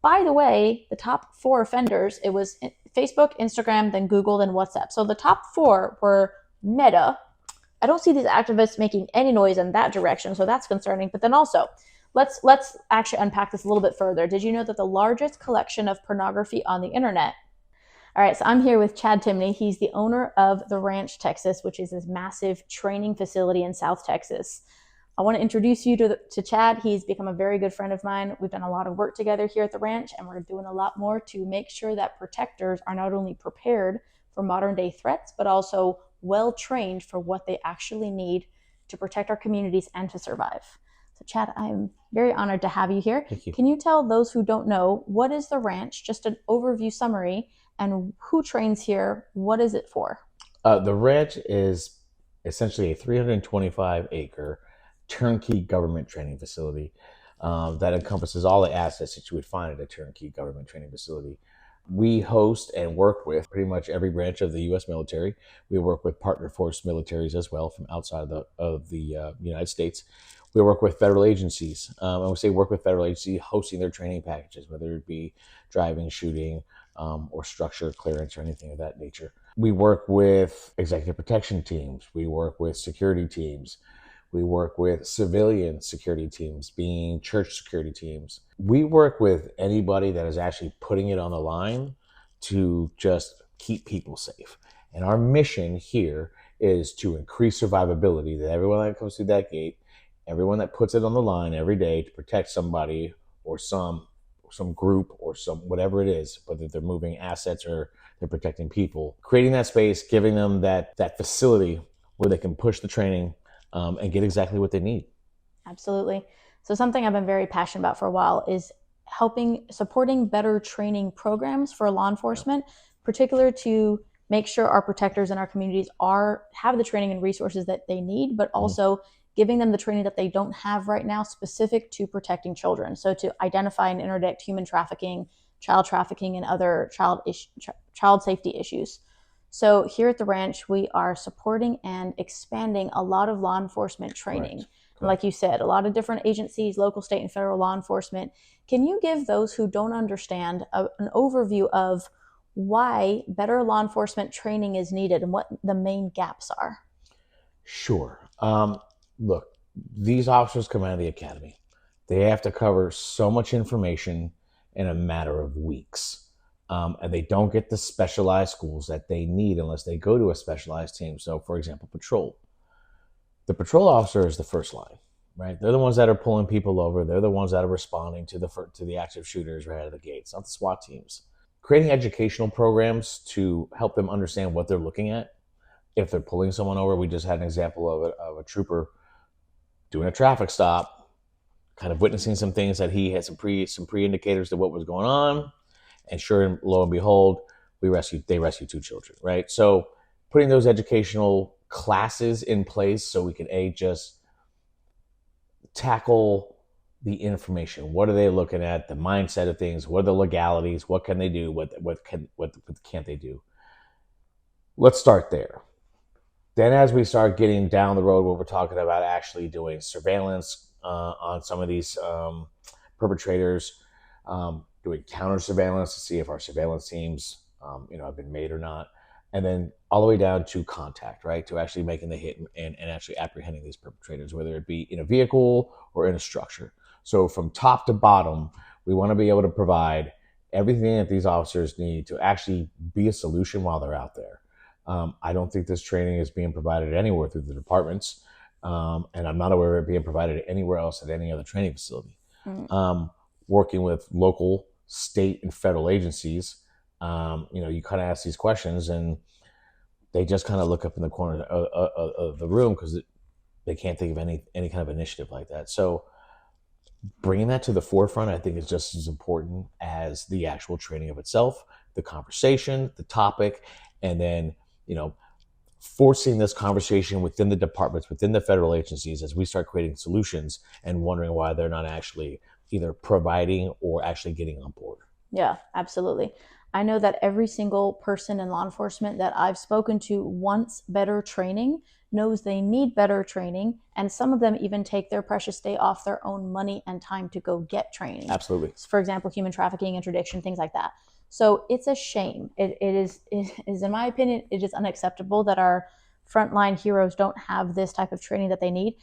By the way, the top 4 offenders, it was Facebook, Instagram, then Google, then WhatsApp. So the top 4 were Meta. I don't see these activists making any noise in that direction, so that's concerning. But then also, let's actually unpack this a little bit further. Did you know that the largest collection of pornography on the internet? All right, so I'm here with Chad Timney. He's the owner of the Ranch, Texas, which is this massive training facility in South Texas. I want to introduce you to Chad. He's become a very good friend of mine. We've done a lot of work together here at the ranch, and we're doing a lot more to make sure that protectors are not only prepared for modern day threats, but also well trained for what they actually need to protect our communities and to survive. So Chad, I'm very honored to have you here. Thank you. Can you tell those who don't know, what is the ranch? Just an overview summary, and who trains here? What is it for? The ranch is essentially a 325-acre turnkey government training facility that encompasses all the assets that you would find at a turnkey government training facility. We host and work with pretty much every branch of the U.S. military. We work with partner force militaries as well from outside of the United States. We work with federal agencies. And we say work with federal agencies hosting their training packages, whether it be driving, shooting, or structure clearance or anything of that nature. We work with executive protection teams. We work with security teams. We work with civilian security teams, being church security teams. We work with anybody that is actually putting it on the line to just keep people safe. And our mission here is to increase survivability, that everyone that comes through that gate, everyone that puts it on the line every day to protect somebody or some group or some whatever it is, whether they're moving assets or they're protecting people, creating that space, giving them that facility where they can push the training and get exactly what they need. Absolutely. So something I've been very passionate about for a while is supporting better training programs for law enforcement, particularly to make sure our protectors in our communities have the training and resources that they need, but also giving them the training that they don't have right now specific to protecting children. So to identify and interdict human trafficking, child trafficking, and other child safety issues. So here at the ranch, we are supporting and expanding a lot of law enforcement training. Correct. Like you said, a lot of different agencies, local, state, and federal law enforcement. Can you give those who don't understand an overview of why better law enforcement training is needed and what the main gaps are? Sure. Look, these officers come out of the academy. They have to cover so much information in a matter of weeks. And they don't get the specialized schools that they need unless they go to a specialized team. So, for example, patrol. The patrol officer is the first line, right? They're the ones that are pulling people over. They're the ones that are responding to the active shooters right out of the gates, not the SWAT teams. Creating educational programs to help them understand what they're looking at. If they're pulling someone over, we just had an example of a trooper doing a traffic stop, kind of witnessing some things that he had some pre-indicators to what was going on. And sure and lo and behold, they rescued 2 children, right? So putting those educational classes in place so we can just tackle the information. What are they looking at? The mindset of things. What are the legalities? What can they do? What can't they do? Let's start there. Then as we start getting down the road where we're talking about actually doing surveillance on some of these perpetrators, doing counter surveillance to see if our surveillance teams, have been made or not. And then all the way down to contact, right? To actually making the hit and actually apprehending these perpetrators, whether it be in a vehicle or in a structure. So from top to bottom, we want to be able to provide everything that these officers need to actually be a solution while they're out there. I don't think this training is being provided anywhere through the departments. And I'm not aware of it being provided anywhere else at any other training facility. Working with local, state, and federal agencies, you kind of ask these questions and they just kind of look up in the corner of the room because they can't think of any kind of initiative like that. So bringing that to the forefront, I think, is just as important as the actual training of itself, the conversation, the topic, and then, forcing this conversation within the departments, within the federal agencies, as we start creating solutions and wondering why they're not actually either providing or actually getting on board. Yeah, absolutely. I know that every single person in law enforcement that I've spoken to wants better training knows they need better training, and some of them even take their precious day off their own money and time to go get training. Absolutely. For example, human trafficking, interdiction, things like that. So it's a shame. It is, in my opinion, it is unacceptable that our frontline heroes don't have this type of training that they need.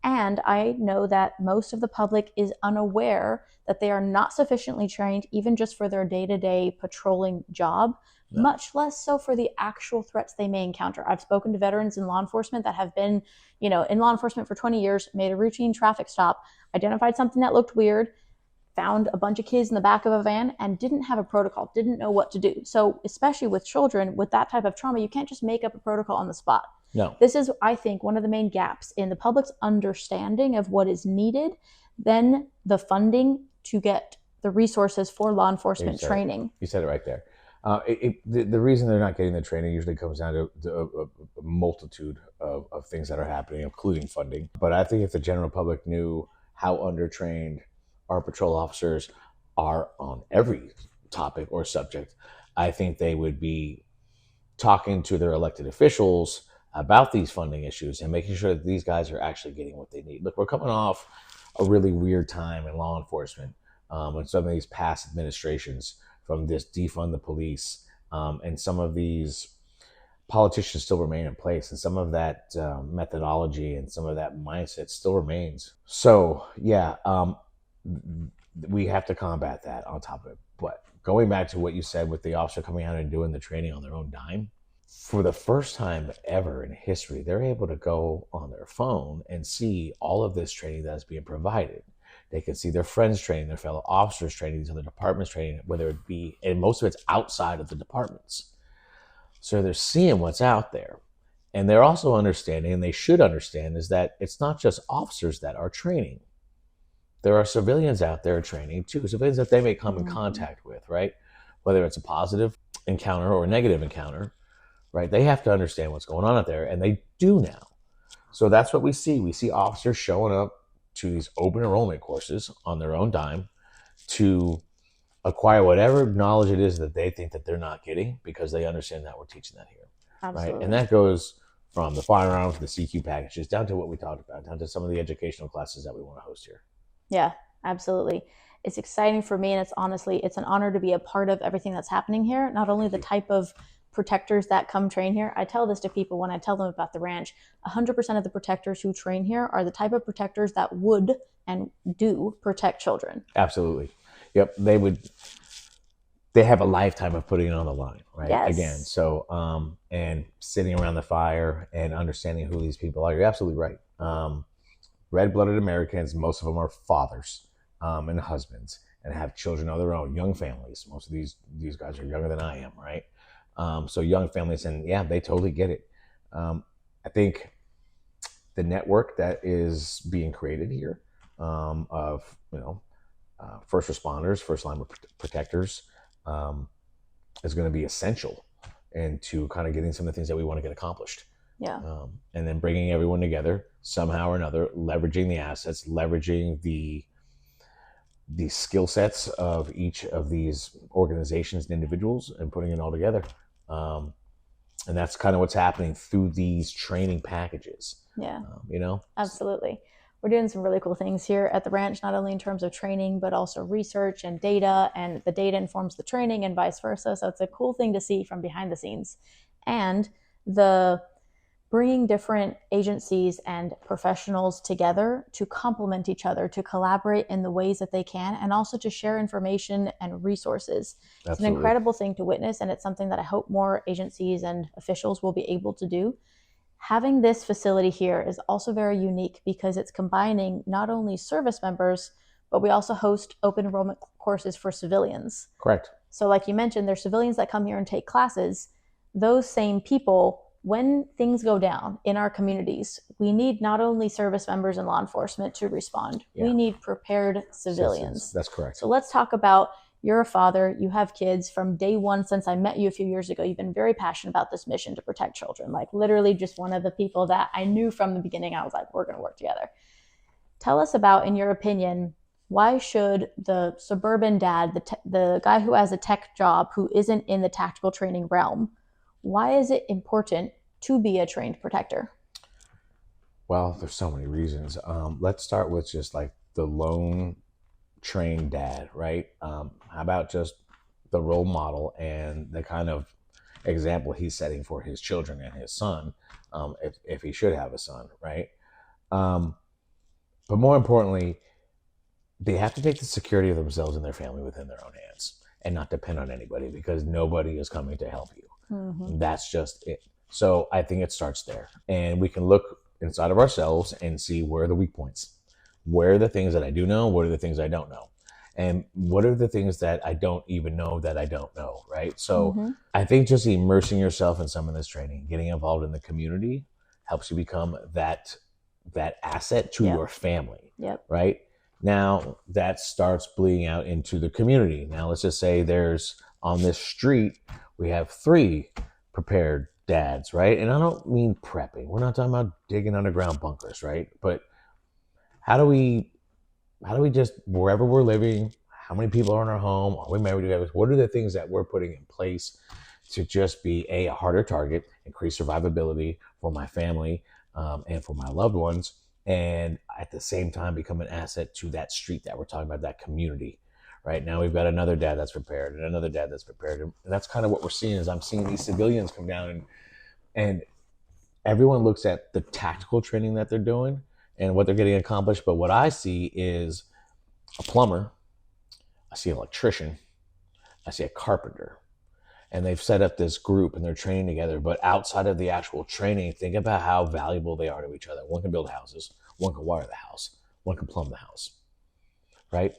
And I know that most of the public is unaware that they are not sufficiently trained, even just for their day-to-day patrolling job, much less so for the actual threats they may encounter. I've spoken to veterans in law enforcement that have been, in law enforcement for 20 years, made a routine traffic stop, identified something that looked weird, found a bunch of kids in the back of a van, and didn't have a protocol, didn't know what to do. So especially with children, with that type of trauma, you can't just make up a protocol on the spot. No. This is, I think, one of the main gaps in the public's understanding of what is needed, then the funding to get the resources for law enforcement training. You said it right there. The reason they're not getting the training usually comes down to a multitude of things that are happening, including funding. But I think if the general public knew how undertrained our patrol officers are on every topic or subject, I think they would be talking to their elected officials about these funding issues and making sure that these guys are actually getting what they need. Look, we're coming off a really weird time in law enforcement, and some of these past administrations, from this defund the police, and some of these politicians still remain in place, and some of that methodology and some of that mindset still remains. So yeah, we have to combat that on top of it. But going back to what you said with the officer coming out and doing the training on their own dime, for the first time ever in history, they're able to go on their phone and see all of this training that's being provided. They can see their friends training, their fellow officers training, these other departments training, whether it be, and most of it's outside of the departments. So they're seeing what's out there. And they're also understanding, and they should understand, is that it's not just officers that are training. There are civilians out there training too, civilians that they may come in contact with, right? Whether it's a positive encounter or a negative encounter, right? They have to understand what's going on out there, and they do now. So that's what we see. We see officers showing up to these open enrollment courses on their own dime to acquire whatever knowledge it is that they think that they're not getting, because they understand that we're teaching that here. Absolutely. Right? And that goes from the firearms, the CQ packages, down to what we talked about, down to some of the educational classes that we want to host here. Yeah, absolutely. It's exciting for me, and it's an honor to be a part of everything that's happening here. Not only the type of protectors that come train here. I tell this to people when I tell them about the ranch. 100% of the protectors who train here are the type of protectors that would and do protect children. Absolutely. Yep. They have a lifetime of putting it on the line, right? Yes. Again, so, and sitting around the fire and understanding who these people are. You're absolutely right. Red-blooded Americans, most of them are fathers and husbands and have children of their own, young families. Most of these guys are younger than I am, right? So young families, and yeah, they totally get it. I think the network that is being created here of, first responders, first line protectors, is going to be essential into kind of getting some of the things that we want to get accomplished. Yeah. And then bringing everyone together somehow or another, leveraging the assets, leveraging the skill sets of each of these organizations and individuals, and putting it all together. And that's kind of what's happening through these training packages. Yeah. Absolutely. We're doing some really cool things here at the ranch, not only in terms of training, but also research and data, and the data informs the training and vice versa. So it's a cool thing to see from behind the scenes. And the bringing different agencies and professionals together to complement each other, to collaborate in the ways that they can, and also to share information and resources. Absolutely. It's an incredible thing to witness, and it's something that I hope more agencies and officials will be able to do. Having this facility here is also very unique because it's combining not only service members, but we also host open enrollment courses for civilians. Correct. So like you mentioned, there's civilians that come here and take classes. Those same people, when things go down in our communities, we need not only service members and law enforcement to respond. Yeah. We need prepared civilians. That's correct. So let's talk about, you're a father, you have kids. From day one, since I met you a few years ago, you've been very passionate about this mission to protect children. Like literally just one of the people that I knew from the beginning. I was like, we're going to work together. Tell us about, in your opinion, why should the suburban dad, the guy who has a tech job, who isn't in the tactical training realm, why is it important to be a trained protector? Well, there's so many reasons. Let's start with just like the lone trained dad, right? How about just the role model and the kind of example he's setting for his children and his son, if he should have a son, right? Um, but more importantly, they have to take the security of themselves and their family within their own hands and not depend on anybody because nobody is coming to help you. Mm-hmm. That's just it. So I think it starts there. And we can look inside of ourselves and see where are the weak points. Where are the things that I do know? What are the things I don't know? And what are the things that I don't even know that I don't know, right? So Mm-hmm. I think just immersing yourself in some of this training, getting involved in the community helps you become that asset to Yep. your family, Yep. right? Now that starts bleeding out into the community. Now let's just say there's on this street, we have 3 prepared dads, right? And I don't mean prepping. We're not talking about digging underground bunkers, right? But how do we just wherever we're living, how many people are in our home, are we married together? What are the things that we're putting in place to just be a harder target, increase survivability for my family and for my loved ones, and at the same time become an asset to that street that we're talking about, that community. Right now we've got another dad that's prepared and another dad that's prepared, and that's kind of what we're seeing. Is I'm seeing these civilians come down and everyone looks at the tactical training that they're doing and what they're getting accomplished, but what I see is a plumber, I see an electrician, I see a carpenter, and they've set up this group and they're training together. But outside of the actual training, think about how valuable they are to each other. One can build houses, one can wire the house, one can plumb the house, right?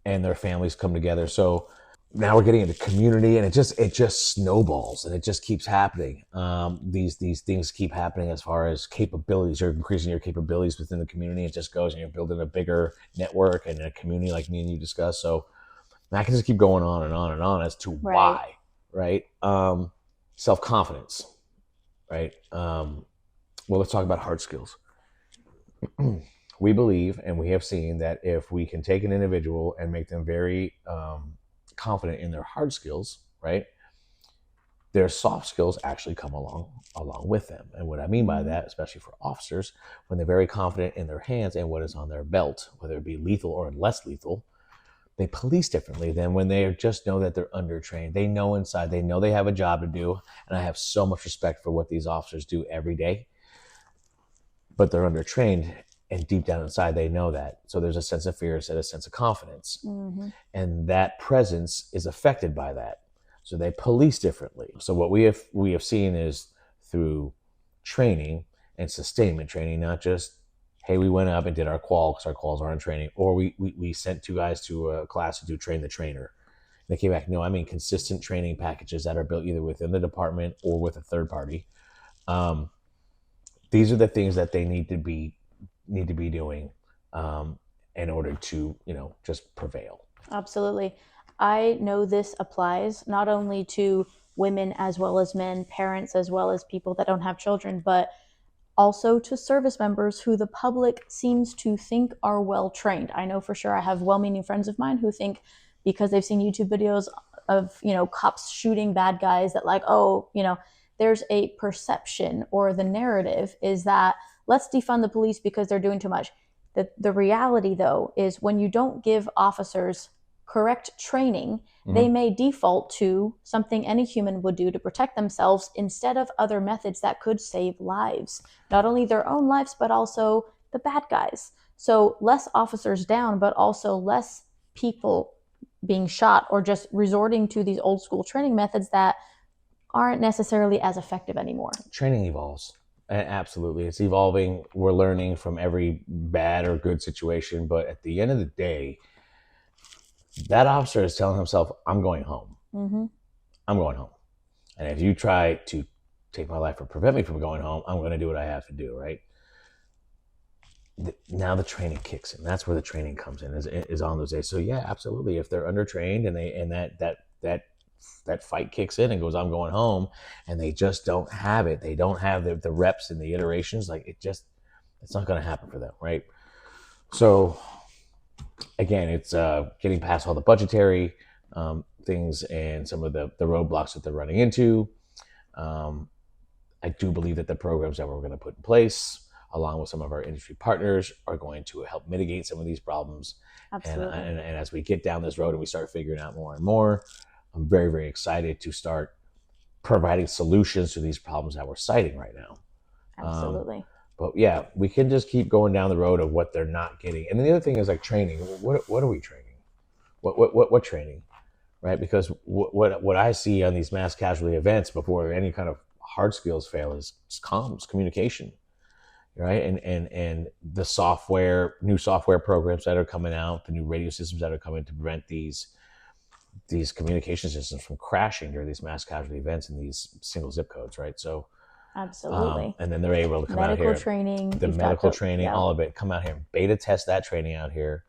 And their families come together. So now we're getting into community, and it just snowballs, and it just keeps happening. These things keep happening as far as capabilities. You're increasing your capabilities within the community. It just goes, and you're building a bigger network and a community like me and you discussed. So I can just keep going on and on and on as to why, right? Self-confidence, right? Well, let's talk about hard skills. We believe and we have seen that if we can take an individual and make them very confident in their hard skills, right, their soft skills actually come along with them. And what I mean by that, especially for officers, when they're very confident in their hands and what is on their belt, whether it be lethal or less lethal, they police differently than when they just know that they're undertrained. They know inside, they know they have a job to do. And I have so much respect for what these officers do every day, but they're undertrained, and deep down inside, they know that. So there's a sense of fear, a sense of confidence. Mm-hmm. And that presence is affected by that. So they police differently. So what we have seen is through training and sustainment training, not just, hey, we went up and did our qual because our quals aren't training, or we sent 2 guys to a class to do train the trainer. They came back. No, I mean consistent training packages that are built either within the department or with a third party. These are the things that they need to be doing in order to, just prevail. Absolutely. I know this applies not only to women as well as men, parents as well as people that don't have children, but also to service members who the public seems to think are well trained. I know for sure I have well-meaning friends of mine who think because they've seen YouTube videos of, cops shooting bad guys that like, oh, there's a perception, or the narrative is that let's defund the police because they're doing too much. The reality, though, is when you don't give officers correct training, they may default to something any human would do to protect themselves instead of other methods that could save lives, not only their own lives, but also the bad guys. So less officers down, but also less people being shot or just resorting to these old school training methods that aren't necessarily as effective anymore. Training evolves. Absolutely. It's evolving. We're learning from every bad or good situation. But at the end of the day, that officer is telling himself, I'm going home. Mm-hmm. I'm going home. And if you try to take my life or prevent me from going home, I'm going to do what I have to do, right? Now the training kicks in. That's where the training comes in, is on those days. So yeah, absolutely. If they're undertrained and that fight kicks in and goes, I'm going home, and they just don't have it. They don't have the reps and the iterations. Like it's not going to happen for them, right? So again, it's getting past all the budgetary things and some of the roadblocks that they're running into. I do believe that the programs that we're going to put in place, along with some of our industry partners, are going to help mitigate some of these problems. Absolutely. And as we get down this road and we start figuring out more and more, I'm very, very excited to start providing solutions to these problems that we're citing right now. Absolutely. But yeah, we can just keep going down the road of what they're not getting. And then the other thing is like training. What are we training? What training? Right? Because what I see on these mass casualty events before any kind of hard skills fail is comms, communication, right? And the new software programs that are coming out, the new radio systems that are coming to prevent these communication systems from crashing during these mass casualty events in these single zip codes, right? So, Absolutely. and then they're able to come out Medical here, training. the medical training, yeah. all of it, come out here, beta test that training out here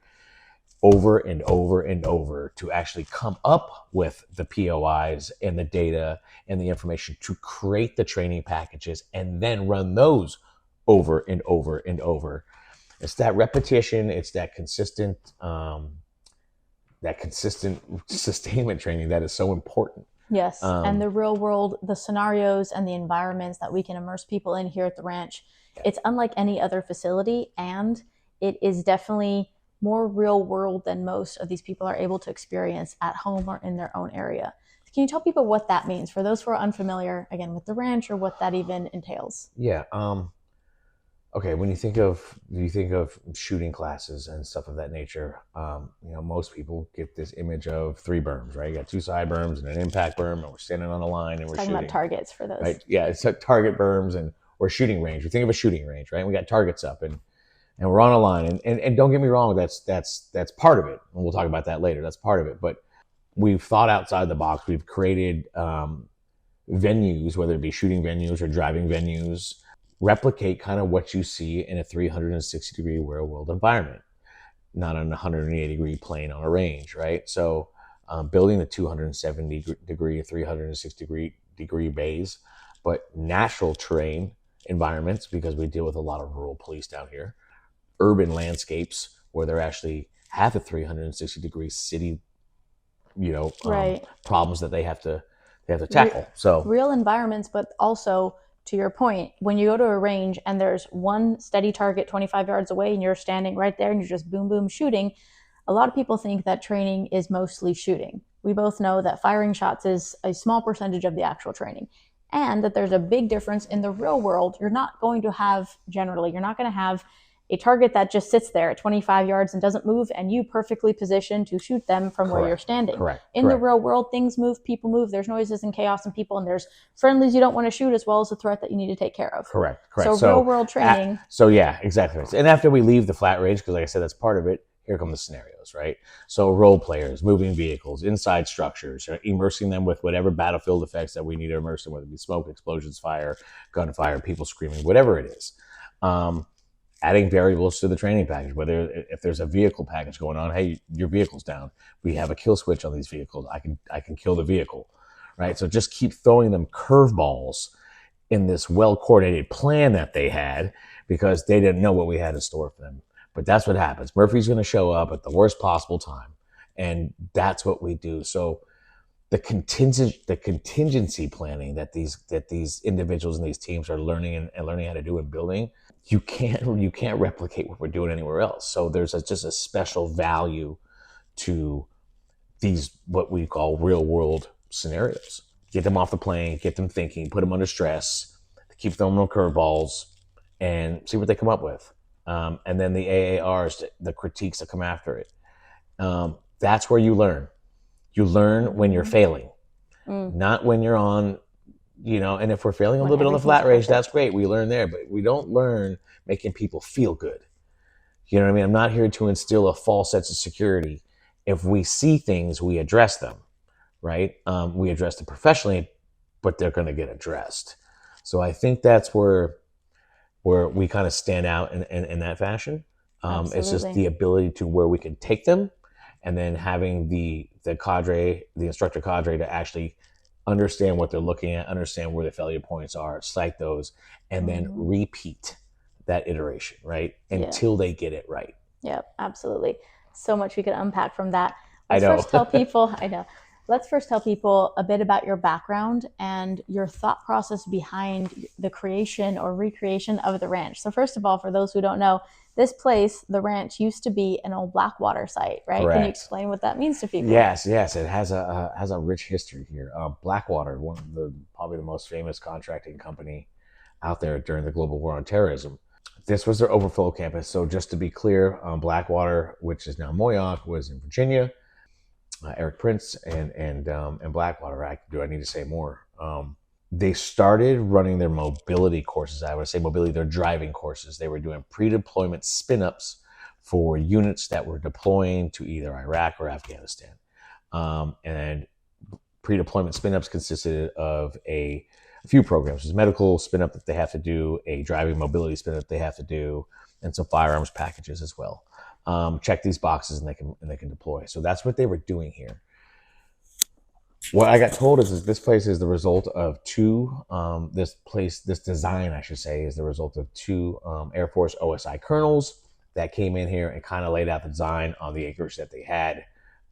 over and over and over to actually come up with the POIs and the data and the information to create the training packages and then run those over and over and over. It's that repetition. It's that consistent sustainment training that is so important. Yes, and the real world, the scenarios and the environments that we can immerse people in here at the ranch, it's unlike any other facility, and it is definitely more real world than most of these people are able to experience at home or in their own area. Can you tell people what that means for those who are unfamiliar, again, with the ranch or what that even entails? Yeah. Okay. When you think of shooting classes and stuff of that nature, most people get this image of 3 berms, right? You got 2 side berms and an impact berm, and we're standing on the line and we're talking shooting. About targets for those, right? Yeah, it's like target berms and or shooting range. We think of a shooting range, right? We got targets up and we're on a line. And don't get me wrong, that's part of it. And we'll talk about that later. That's part of it. But we've thought outside the box. We've created venues, whether it be shooting venues or driving venues, replicate kind of what you see in a 360-degree real world environment, not on a 180-degree plane on a range, right? So building the 270-degree, 360-degree bays, but natural terrain environments, because we deal with a lot of rural police down here, urban landscapes where they're actually have a 360-degree city, right. problems that they have to tackle. So real environments, but also to your point, when you go to a range and there's one steady target 25 yards away and you're standing right there and you're just boom, boom shooting, a lot of people think that training is mostly shooting. We both know that firing shots is a small percentage of the actual training, and that there's a big difference in the real world. You're not going to have a target that just sits there at 25 yards and doesn't move, and you perfectly positioned to shoot them from where you're standing. In the real world, things move, people move, there's noises and chaos and people, and there's friendlies you don't want to shoot, as well as a threat that you need to take care of. Correct. So real world training. So yeah, exactly. And after we leave the flat range, because like I said, that's part of it, here come the scenarios, right? So role players, moving vehicles, inside structures, immersing them with whatever battlefield effects that we need to immerse them, whether it be smoke, explosions, fire, gunfire, people screaming, whatever it is. Adding variables to the training package, whether if there's a vehicle package going on, hey, your vehicle's down. We have a kill switch on these vehicles. I can kill the vehicle, right? So just keep throwing them curveballs in this well-coordinated plan that they had, because they didn't know what we had in store for them. But that's what happens. Murphy's going to show up at the worst possible time, and that's what we do. So the contingency planning that these individuals and these teams are learning and learning how to do and building, you can't replicate what we're doing anywhere else. So there's just a special value to these, what we call real world scenarios. Get them off the plane, get them thinking, put them under stress, keep throwing them curveballs, and see what they come up with. And then the AARs, the critiques that come after it. That's where you learn. You learn when you're failing, not when you're on, and if we're failing a little bit on the flat range, that's great. We learn there, but we don't learn making people feel good. You know what I mean? I'm not here to instill a false sense of security. If we see things, we address them, right? We address them professionally, but they're going to get addressed. So I think that's where we kind of stand out in that fashion. It's just the ability to where we can take them, and then having the instructor cadre to actually understand what they're looking at, understand where the failure points are, cite those, and then repeat that iteration, right? Until they get it right. Yeah, absolutely. So much we could unpack from that. Let's first tell people, I know. let's first tell people a bit about your background and your thought process behind the creation or recreation of the ranch. So first of all, for those who don't know, this place, the ranch, used to be an old Blackwater site, right? Can you Correct. explain what that means to people? Yes, it has a rich history here. Blackwater, one of the probably the most famous contracting company out there during the global war on terrorism. This was their overflow campus. So just to be clear, Blackwater, which is now Moyock, was in Virginia. Eric Prince and Blackwater. Do I need to say more? They started running their mobility courses. I would say mobility, their driving courses. They were doing pre-deployment spin-ups for units that were deploying to either Iraq or Afghanistan. And pre-deployment spin-ups consisted of a few programs. There's medical spin-up that they have to do, a driving mobility spin-up that they have to do, and some firearms packages as well. Check these boxes and they can deploy. So that's what they were doing here. What I got told is this place is the result of this design, I should say, is the result of two Air Force OSI colonels that came in here and kind of laid out the design on the acreage that they had.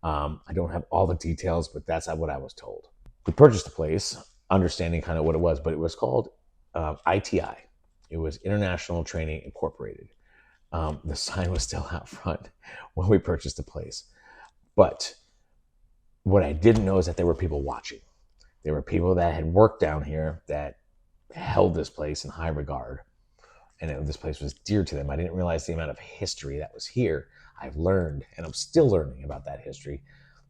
I don't have all the details, but that's what I was told. We purchased the place, understanding kind of what it was, but it was called ITI. It was International Training Incorporated. The sign was still out front when we purchased the place. But what I didn't know is that there were people watching. There were people that had worked down here that held this place in high regard. And this place was dear to them. I didn't realize the amount of history that was here. I've learned, and I'm still learning about that history.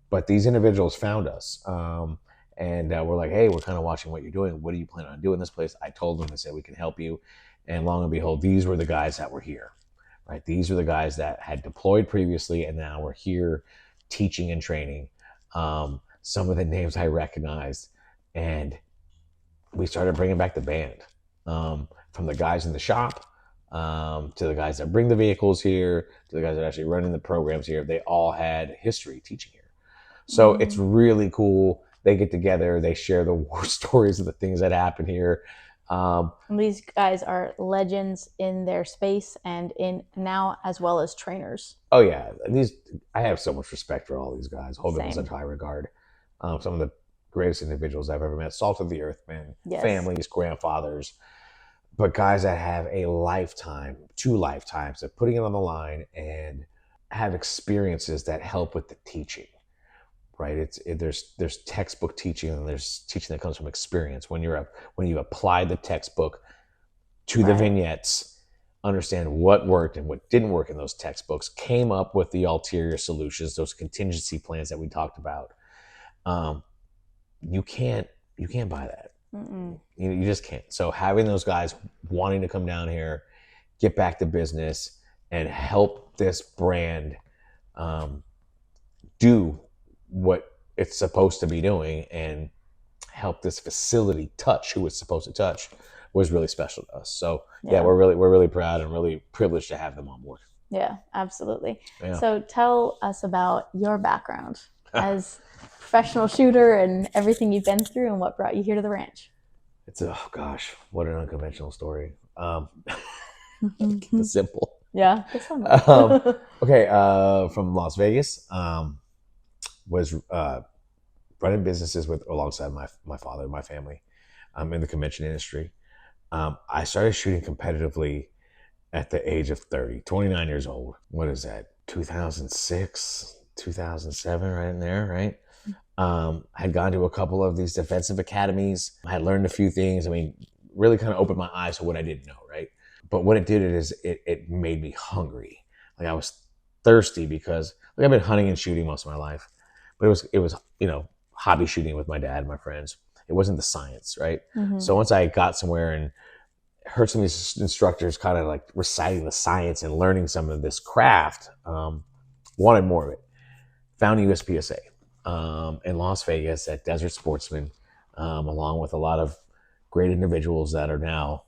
But these individuals found us. And we're like, hey, we're kind of watching what you're doing. What do you plan on doing in this place? I told them, I said, we can help you. And lo and behold, these were the guys that were here. Right? These are the guys that had deployed previously and now were here teaching and training. Some of the names I recognized, and we started bringing back the band, from the guys in the shop, to the guys that bring the vehicles here, to the guys that are actually running the programs here. They all had history teaching here. So it's really cool. They get together, they share the war stories of the things that happen here. And these guys are legends in their space and in now as well as trainers. Oh yeah, I have so much respect for all these guys. Hold them in such high regard. Some of the greatest individuals I've ever met, salt of the earth men, yes. Families, grandfathers, but guys that have a lifetime, 2 lifetimes of putting it on the line and have experiences that help with the teaching. Right, there's textbook teaching and there's teaching that comes from experience. When you apply the textbook to the vignettes, understand what worked and what didn't work in those textbooks, came up with the ulterior solutions, those contingency plans that we talked about. You can't buy that. You just can't. So having those guys wanting to come down here, get back to business, and help this brand do what it's supposed to be doing and help this facility touch who it's supposed to touch was really special to us. So yeah, we're really proud and really privileged to have them on board. Yeah, absolutely. Yeah. So tell us about your background as a professional shooter and everything you've been through and what brought you here to the ranch. It's what an unconventional story. Keep it simple. Yeah. Okay. From Las Vegas. Was running businesses alongside my father and my family in the convention industry. I started shooting competitively at the age of 29 years old. What is that? 2006, 2007, right in there, right? I had gone to a couple of these defensive academies. I had learned a few things. I mean, really kind of opened my eyes to what I didn't know, right? But what it did is it made me hungry. Like I was thirsty because I've been hunting and shooting most of my life. But it was hobby shooting with my dad and my friends. It wasn't the science, right? Mm-hmm. So once I got somewhere and heard some of these instructors kind of like reciting the science and learning some of this craft, wanted more of it. Found USPSA in Las Vegas at Desert Sportsman, along with a lot of great individuals that are now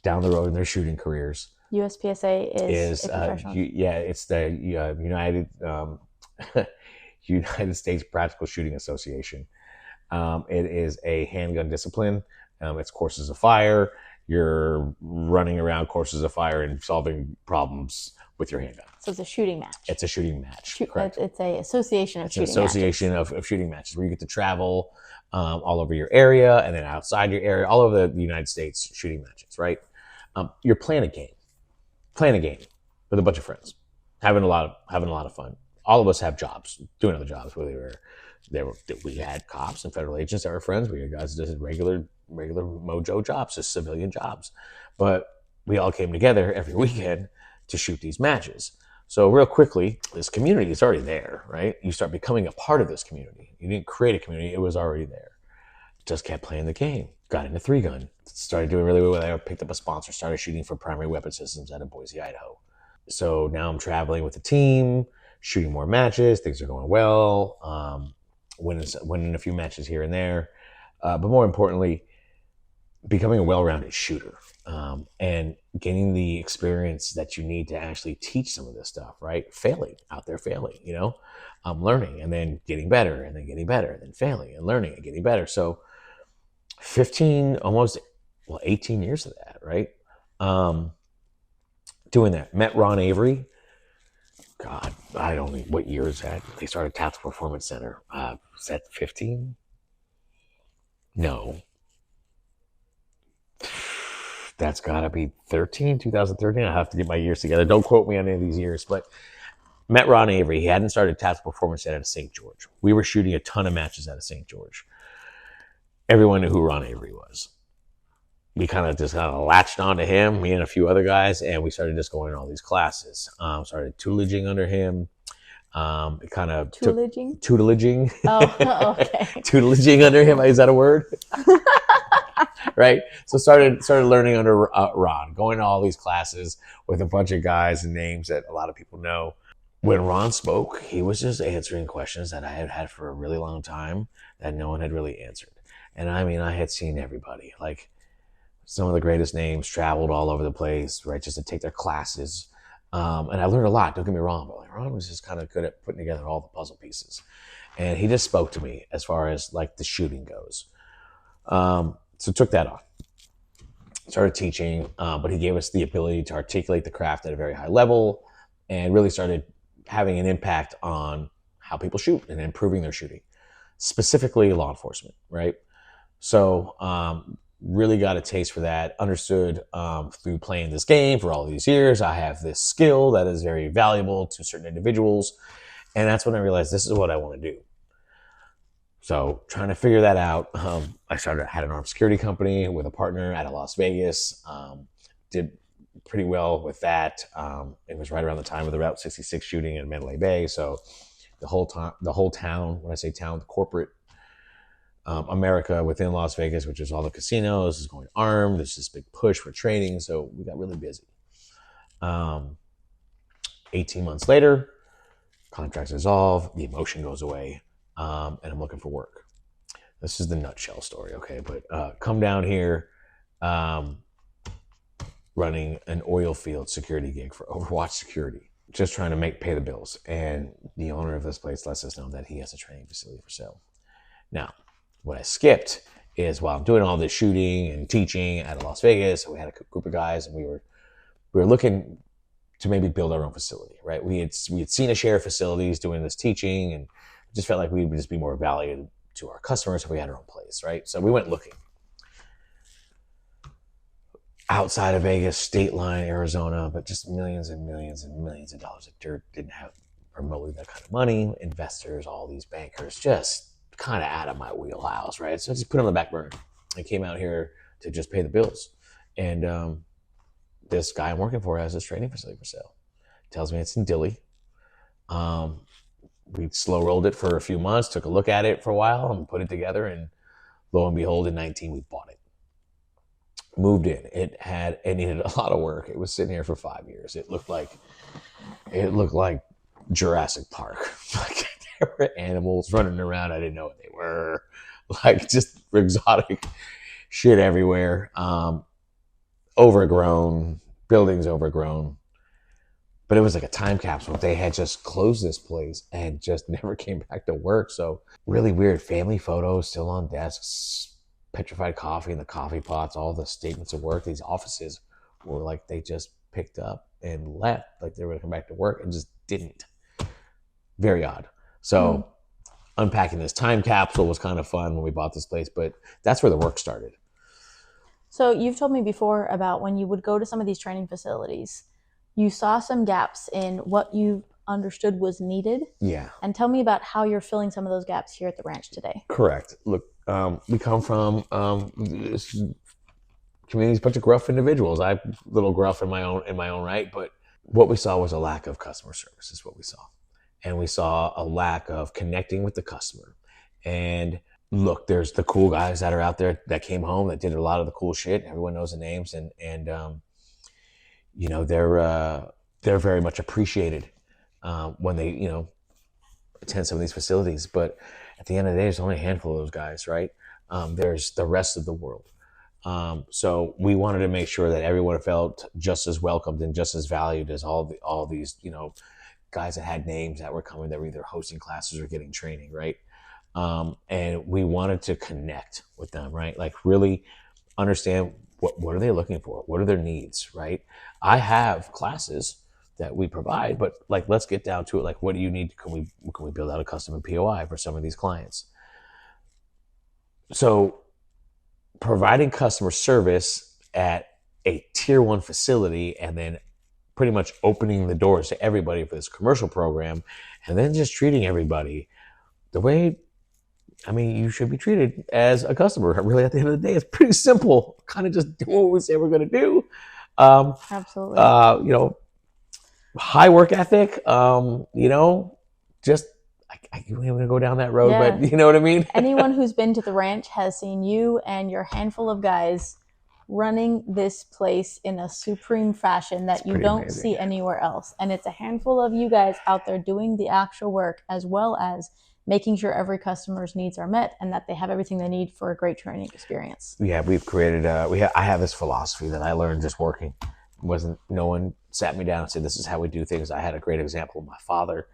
down the road in their shooting careers. USPSA is professional. It's the United States Practical Shooting Association. It is a handgun discipline. It's courses of fire. you're running around courses of fire and solving problems with your handgun. So it's a shooting match. It's a shooting match. Correct. It's a association of it's shooting an association matches. of shooting matches where you get to travel all over your area and then outside your area, all over the United States, shooting matches, right? You're playing a game with a bunch of friends, having a lot of fun. All of us have jobs, doing other jobs. We had cops and federal agents that were friends. We had guys that did regular mojo jobs, just civilian jobs. But we all came together every weekend to shoot these matches. So real quickly, this community is already there, right? You start becoming a part of this community. You didn't create a community, it was already there. Just kept playing the game. Got into 3-gun. Started doing really well there. Picked up a sponsor. Started shooting for primary weapon systems out of Boise, Idaho. So now I'm traveling with the team, shooting more matches. Things are going well. Winning a few matches here and there. But more importantly, becoming a well-rounded shooter and gaining the experience that you need to actually teach some of this stuff, right? Failing, learning and then getting better and then getting better and then failing and learning and getting better. So 18 years of that, right? Doing that. Met Ron Avery. God, I don't know what year is that. They started Tactical Performance Center. Was that 15? No. That's got to be 2013. I have to get my years together. Don't quote me on any of these years, but met Ron Avery. He hadn't started Tactical Performance Center out of St. George. We were shooting a ton of matches out of St. George. Everyone knew who Ron Avery was. We kind of latched onto him, me and a few other guys, and we started just going to all these classes. Started tutelaging under him. Tutelaging. Oh, okay. Tutelaging under him. Is that a word? Right. So started learning under Ron, going to all these classes with a bunch of guys and names that a lot of people know. When Ron spoke, he was just answering questions that I had had for a really long time that no one had really answered. And I mean, I had seen everybody, like some of the greatest names, traveled all over the place, right, just to take their classes. And I learned a lot, don't get me wrong, but like Ron was just kind of good at putting together all the puzzle pieces. And he just spoke to me as far as like the shooting goes. So took that on. Started teaching, but he gave us the ability to articulate the craft at a very high level and really started having an impact on how people shoot and improving their shooting, specifically law enforcement, right? So really got a taste for that, understood through playing this game for all these years, I have this skill that is very valuable to certain individuals. And that's when I realized this is what I want to do. So trying to figure that out, I had an armed security company with a partner out of Las Vegas, did pretty well with that. It was right around the time of the Route 66 shooting in Mandalay Bay. So the whole town, when I say town, the corporate America within Las Vegas, which is all the casinos, is going armed. There's this big push for training. So we got really busy. 18 months later, contracts dissolve, the emotion goes away. And I'm looking for work. This is the nutshell story, okay? But come down here, running an oil field security gig for Overwatch Security, just trying to pay the bills. And the owner of this place lets us know that he has a training facility for sale. Now, what I skipped is while I'm doing all this shooting and teaching out of Las Vegas, we had a group of guys, and we were looking to maybe build our own facility, right? We had seen a share of facilities doing this teaching, and just felt like we would just be more valued to our customers if we had our own place, right? So we went looking. Outside of Vegas, state line, Arizona, but just millions and millions and millions of dollars of dirt. Didn't have remotely that kind of money. Investors, all these bankers, just kind of out of my wheelhouse, right? So I just put it on the back burner. I came out here to just pay the bills. And this guy I'm working for has this training facility for sale. Tells me it's in Dilley. We slow rolled it for a few months, took a look at it for a while and put it together. And lo and behold, in 19, we bought it. Moved in. It needed a lot of work. It was sitting here for 5 years. It looked like Jurassic Park. Like there were animals running around. I didn't know what they were. Like just exotic shit everywhere. Overgrown. Buildings overgrown. But it was like a time capsule. They had just closed this place and just never came back to work. So really weird family photos still on desks. petrified coffee and the coffee pots, all the statements of work, these offices were like they just picked up and left, like they were going to come back to work and just didn't. Very odd. So unpacking this time capsule was kind of fun when we bought this place, but that's where the work started. So you've told me before about when you would go to some of these training facilities, you saw some gaps in what you understood was needed. Yeah. And tell me about how you're filling some of those gaps here at the ranch today. Correct. Look, we come from this community's a bunch of gruff individuals. I'm a little gruff in my own right, but what we saw was a lack of customer service is what we saw. And we saw a lack of connecting with the customer. And look, there's the cool guys that are out there that came home that did a lot of the cool shit. Everyone knows the names, and you know, they're very much appreciated when they, you know, attend some of these facilities. But at the end of the day, there's only a handful of those guys, right? There's the rest of the world. So we wanted to make sure that everyone felt just as welcomed and just as valued as all these, you know, guys that had names that were coming, that were either hosting classes or getting training, right? And we wanted to connect with them, right? Like really understand what are they looking for? What are their needs, right? I have classes that we provide, but like, let's get down to it. Like, what do you need? Can we build out a custom POI for some of these clients? So providing customer service at a tier 1 facility, and then pretty much opening the doors to everybody for this commercial program, and then just treating everybody the way, I mean, you should be treated as a customer. Really, at the end of the day, it's pretty simple. Kind of just do what we say we're going to do. Absolutely. You know, high work ethic. You know, just I don't even go down that road, Yeah. but you know what I mean? Anyone who's been to the ranch has seen you and your handful of guys running this place in a supreme fashion that you don't amazing. see anywhere else. And it's a handful of you guys out there doing the actual work, as well as making sure every customer's needs are met and that they have everything they need for a great training experience. Yeah, we've created. I have this philosophy that I learned just working. No one sat me down and said, "This is how we do things." I had a great example of my father,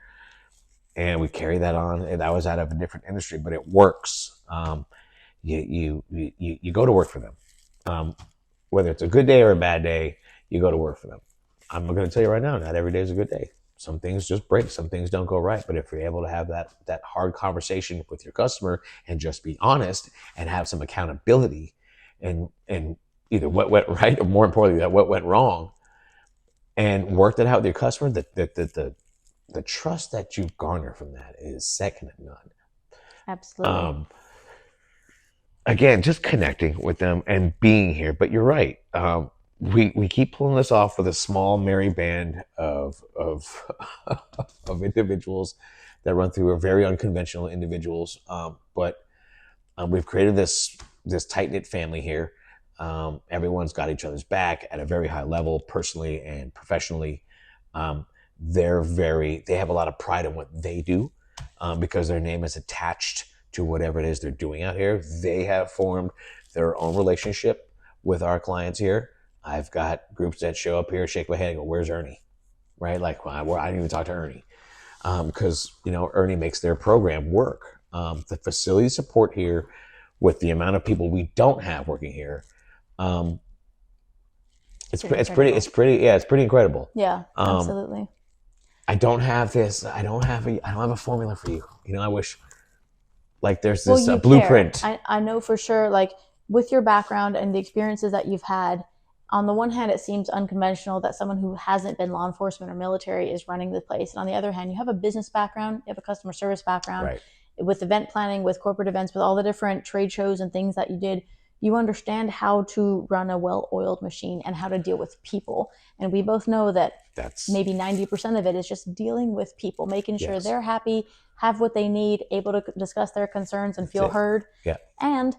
and we carry that on. And I was out of a different industry, but it works. You go to work for them, whether it's a good day or a bad day. You go to work for them. I'm going to tell you right now, not every day is a good day. Some things just break. Some things don't go right. But if you're able to have that hard conversation with your customer and just be honest and have some accountability, and either what went right or, more importantly, that what went wrong, and work that out with your customer, the trust that you garner from that is second to none. Absolutely. Again, just connecting with them and being here. But you're right. We keep pulling this off with a small, merry band of of individuals that run through, are very unconventional individuals. But we've created this tight-knit family here. Everyone's got each other's back at a very high level, personally and professionally. They have a lot of pride in what they do, because their name is attached to whatever it is they're doing out here. They have formed their own relationship with our clients here. I've got groups that show up here, shake my head and go, "Where's Ernie?" Right? Like, I didn't even talk to Ernie. Because, you know, Ernie makes their program work. The facility support here, with the amount of people we don't have working here, it's pretty incredible. Yeah, absolutely. I don't have a formula for you. You know, I wish, like, there's this blueprint. I know for sure, like, with your background and the experiences that you've had, on the one hand, it seems unconventional that someone who hasn't been law enforcement or military is running the place. And on the other hand, you have a business background, you have a customer service background, right, with event planning, with corporate events, with all the different trade shows and things that you did. You understand how to run a well-oiled machine and how to deal with people. And we both know that that's maybe 90% of it is just dealing with people, making sure they're happy, have what they need, able to discuss their concerns and feel heard. Yeah. And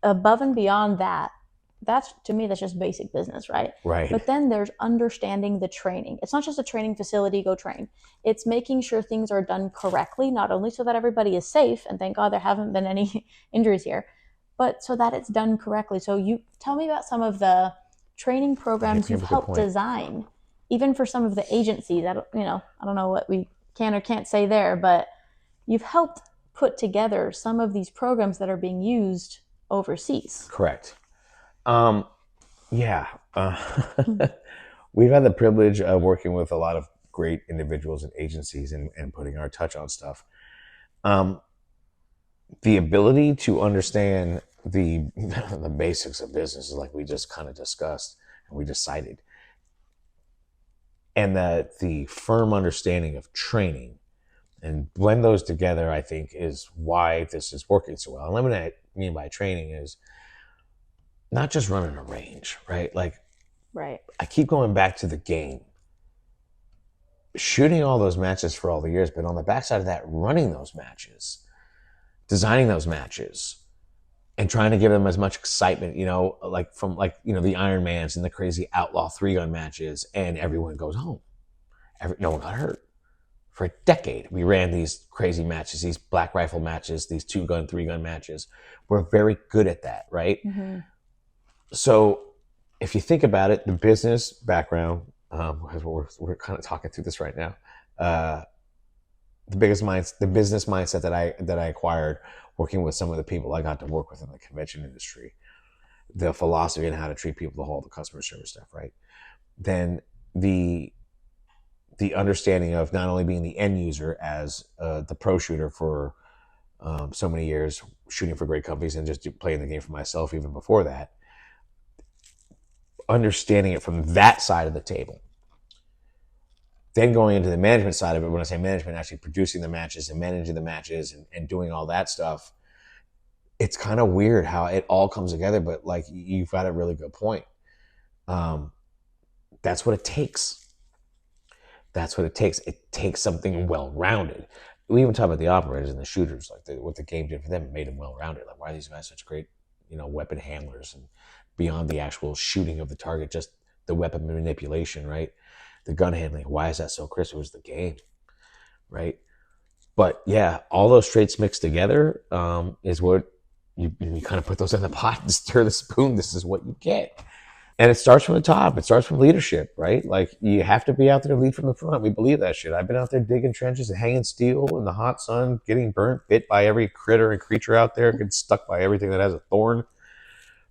above and beyond that, that's, to me, that's just basic business, right? Right. But then there's understanding the training. It's not just a training facility, go train. It's making sure things are done correctly, not only so that everybody is safe, and thank God there haven't been any injuries here, but so that it's done correctly. So you tell me about some of the training programs you've helped design, even for some of the agencies. I don't know what we can or can't say there, but you've helped put together some of these programs that are being used overseas. Correct. Yeah. We've had the privilege of working with a lot of great individuals and agencies and putting our touch on stuff. The ability to understand the basics of business is like we just kind of discussed and we decided. And the firm understanding of training and blend those together, I think, is why this is working so well. And what I mean by training is not just running a range, right? Like, Right. I keep going back to the game. Shooting all those matches for all the years, but on the backside of that, running those matches, designing those matches, and trying to give them as much excitement, like from the Ironmans and the crazy outlaw 3-gun matches, and everyone goes home. No one got hurt. For a decade, we ran these crazy matches, these black rifle matches, these 2-gun, 3-gun matches. We're very good at that, right? Mm-hmm. So if you think about it, the business background, because we're kind of talking through this right now, the business mindset that I acquired working with some of the people I got to work with in the convention industry, the philosophy and how to treat people, the whole the customer service stuff, right? Then the understanding of not only being the end user as the pro shooter for so many years, shooting for great companies and just playing the game for myself even before that, understanding it from that side of the table. Then going into the management side of it, when I say management, actually producing the matches and managing the matches and doing all that stuff, it's kind of weird how it all comes together, but like you've got a really good point. That's what it takes. That's what it takes. It takes something well-rounded. We even talk about the operators and the shooters, like what the game did for them, made them well-rounded. Like, why are these guys such great, weapon handlers, and beyond the actual shooting of the target, just the weapon manipulation, right? The gun handling. Why is that so crisp? It was the game, right? But yeah, all those traits mixed together is what you kind of put those in the pot and stir the spoon. This is what you get. And it starts from the top. It starts from leadership, right? Like, you have to be out there to lead from the front. We believe that shit. I've been out there digging trenches and hanging steel in the hot sun, getting burnt, bit by every critter and creature out there, getting stuck by everything that has a thorn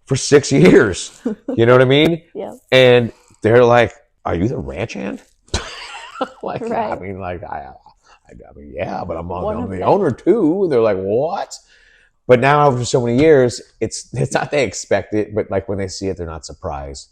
for 6 years. You know what I mean? Yeah. And they're like, "Are you the ranch hand?" Like, right. I mean, like, I mean, yeah, but I'm the them. owner too. They're like, "What?" But now after so many years, it's not they expect it, but like when they see it, they're not surprised.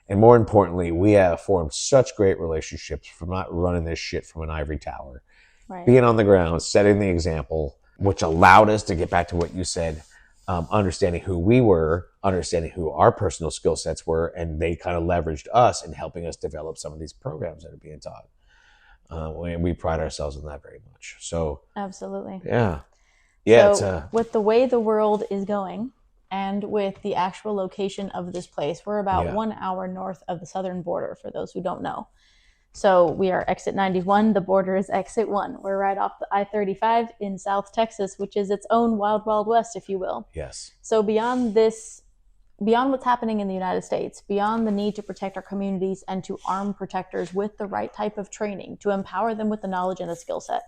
And more importantly, we have formed such great relationships from not running this shit from an ivory tower, Right. being on the ground, setting the example, which allowed us to get back to what you said, understanding who we were, understanding who our personal skill sets were, and they kind of leveraged us in helping us develop some of these programs that are being taught. We pride ourselves in that very much. So absolutely. Yeah. Yeah. So with the way the world is going and with the actual location of this place, we're about 1 hour north of the southern border, for those who don't know. So we are exit 91. The border is exit 1. We're right off the I-35 in South Texas, which is its own wild, wild west, if you will. Yes. So beyond what's happening in the United States, beyond the need to protect our communities and to arm protectors with the right type of training, to empower them with the knowledge and the skill set,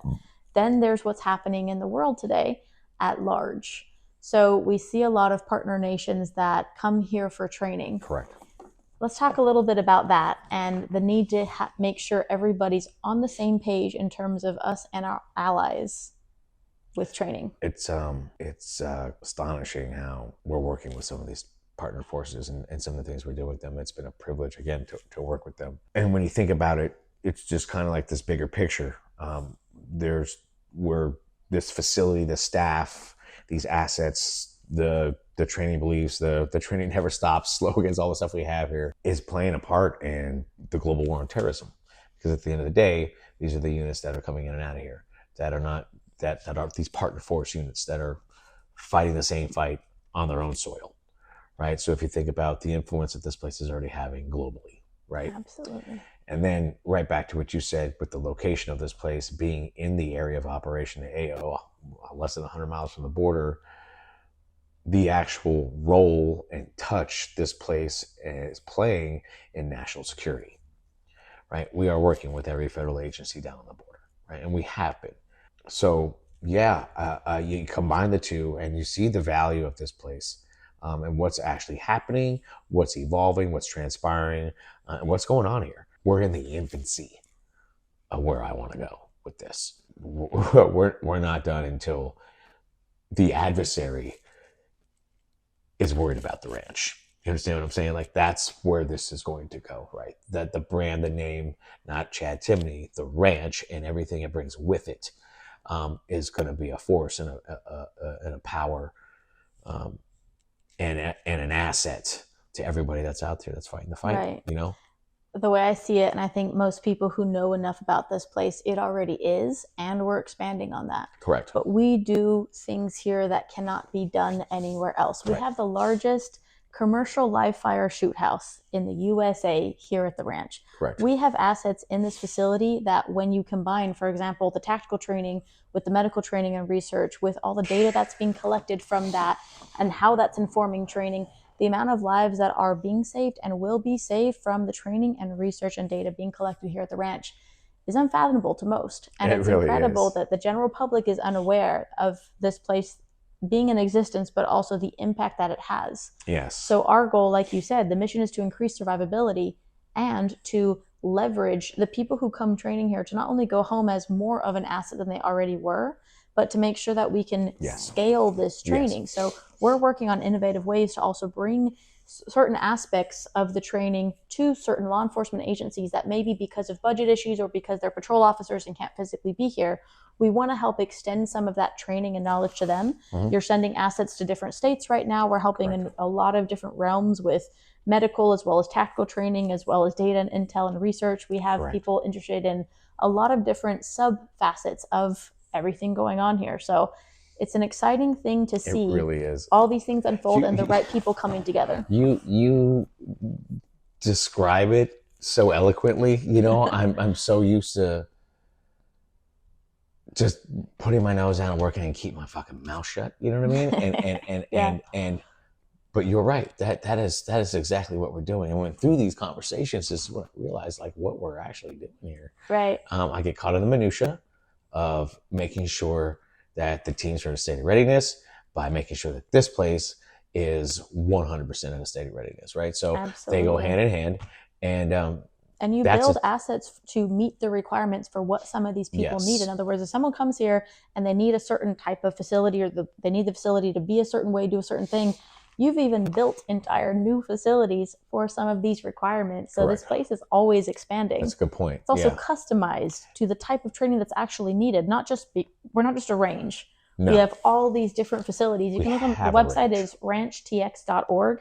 then there's what's happening in the world today at large. So we see a lot of partner nations that come here for training. Correct. Let's talk a little bit about that and the need to make sure everybody's on the same page in terms of us and our allies with training. It's astonishing how we're working with some of these partner forces and some of the things we're doing with them. It's been a privilege, again, to work with them. And when you think about it, it's just kind of like this bigger picture. We're this facility, the staff, these assets, the training beliefs, the training never stops slogans, all the stuff we have here is playing a part in the global war on terrorism. Because at the end of the day, these are the units that are coming in and out of here that are not that are these partner force units that are fighting the same fight on their own soil, right? So if you think about the influence that this place is already having globally, right? Absolutely. And then right back to what you said with the location of this place being in the area of operation, the AO, less than 100 miles from the border, the actual role and touch this place is playing in national security, right? We are working with every federal agency down on the border, right? And we have been. So yeah, you combine the two and you see the value of this place and what's actually happening, what's evolving, what's transpiring, and what's going on here. We're in the infancy of where I want to go with this. We're not done until the adversary is worried about the ranch. You understand what I'm saying? Like, that's where this is going to go, right? That the brand, the name, not Chad Timney, the ranch and everything it brings with it, is going to be a force and a power, and an asset to everybody that's out there that's fighting the fight. Right. You know, The way I see it, and I think most people who know enough about this place, it already is, and we're expanding on that. correct. But we do things here that cannot be done anywhere else. We Right. have the largest commercial live fire shoot house in the USA here at the ranch. Correct. We have assets in this facility that when you combine, for example, the tactical training with the medical training and research, with all the data that's being collected from that and how that's informing training, the amount of lives that are being saved and will be saved from the training and research and data being collected here at the ranch is unfathomable to most. And It it's really incredible is. that the general public is unaware of this place being in existence, but also the impact that it has. Yes. So our goal, like you said, the mission is to increase survivability and to leverage the people who come training here to not only go home as more of an asset than they already were, but to make sure that we can Yes. scale this training. Yes. So we're working on innovative ways to also bring certain aspects of the training to certain law enforcement agencies that maybe because of budget issues or because they're patrol officers and can't physically be here, we want to help extend some of that training and knowledge to them. Mhm. You're sending assets to different states right now. We're helping in Correct. a lot of different realms with medical as well as tactical training, as well as data and intel and research. We have Correct. people interested in a lot of different sub facets of everything going on here. So it's an exciting thing to It see really is. all these things unfold You- and the right people coming together. You describe it so eloquently. You know, I'm so used to just putting my nose down and working and keep my fucking mouth shut. You know what I mean? And Yeah. but you're right. That is exactly what we're doing. And when through these conversations, this is when I realized like what we're actually doing here. Right. I get caught in the minutia of making sure that the teams are in a state of readiness by making sure that this place is 100% in a state of readiness, right? So Absolutely. they go hand in hand, and you that's build assets to meet the requirements for what some of these people Yes. need. In other words, if someone comes here and they need a certain type of facility, or they need the facility to be a certain way, do a certain thing, you've even built entire new facilities for some of these requirements. So Correct. this place is always expanding. That's a good point. It's also Yeah. customized to the type of training that's actually needed. We're not just a range. No. We have all these different facilities. You We can look on the have a website range. is ranchtx.org.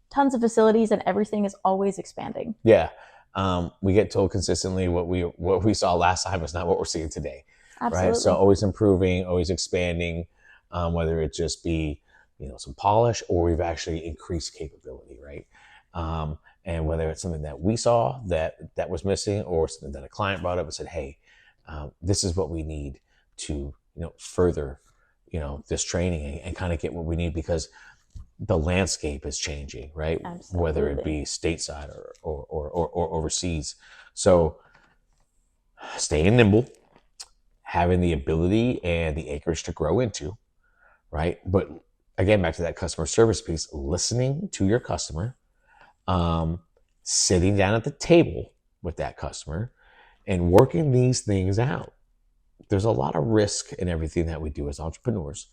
Tons of facilities, and everything is always expanding. Yeah. We get told consistently what we saw last time is not what we're seeing today. Absolutely. Right. So always improving, always expanding, whether it just be, some polish, or we've actually increased capability, right? And whether it's something that we saw that was missing, or something that a client brought up and said, hey, this is what we need to, further, this training and kind of get what we need, because the landscape is changing, right? Absolutely. Whether it be stateside or overseas. So staying nimble, having the ability and the acreage to grow into, right? But again, back to that customer service piece, listening to your customer, sitting down at the table with that customer and working these things out. There's a lot of risk in everything that we do as entrepreneurs.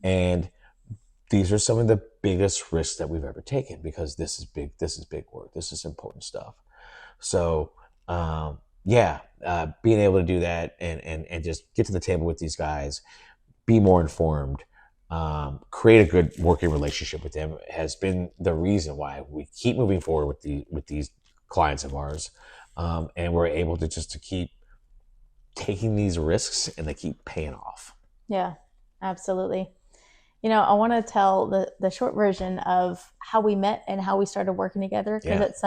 And these are some of the biggest risks that we've ever taken, because this is big work. This is important stuff. So, being able to do that and just get to the table with these guys, be more informed, create a good working relationship with them has been the reason why we keep moving forward with these clients of ours. And we're able to keep taking these risks, and they keep paying off. Yeah, absolutely. I want to tell the short version of how we met and how we started working together, because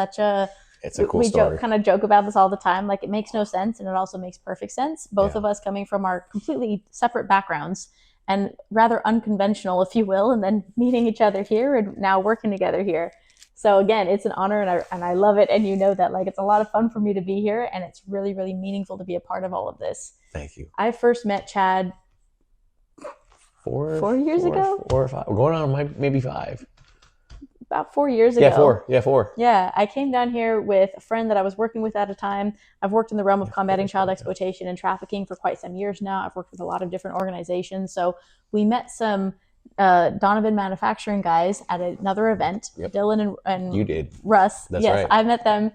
it's a cool we story. kind of joke about this all the time. Like, it makes no sense, and it also makes perfect sense. Both of us coming from our completely separate backgrounds and rather unconventional, if you will, and then meeting each other here and now working together here. So again, it's an honor, and I love it. And that, like, it's a lot of fun for me to be here, and it's really, really meaningful to be a part of all of this. Thank you. I first met Chad 4 years ago? 4 or 5. We're going on maybe 5. about 4 years ago. Yeah, four. Yeah, I came down here with a friend that I was working with at a time. I've worked in the realm of combating child exploitation and trafficking for quite some years now. I've worked with a lot of different organizations. So we met some Donovan manufacturing guys at another event. Yep. Dylan and You did. Russ. That's yes, right. I met them.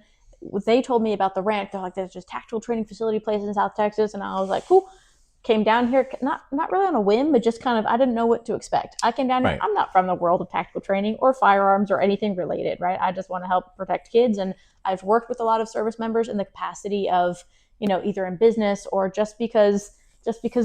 They told me about the ranch. They're like, there's just tactical training facility place in South Texas. And I was like, cool. Came down here, not really on a whim, but just kind of, I didn't know what to expect. I came down here, Right. I'm not from the world of tactical training or firearms or anything related, right? I just want to help protect kids. And I've worked with a lot of service members in the capacity of, either in business or just because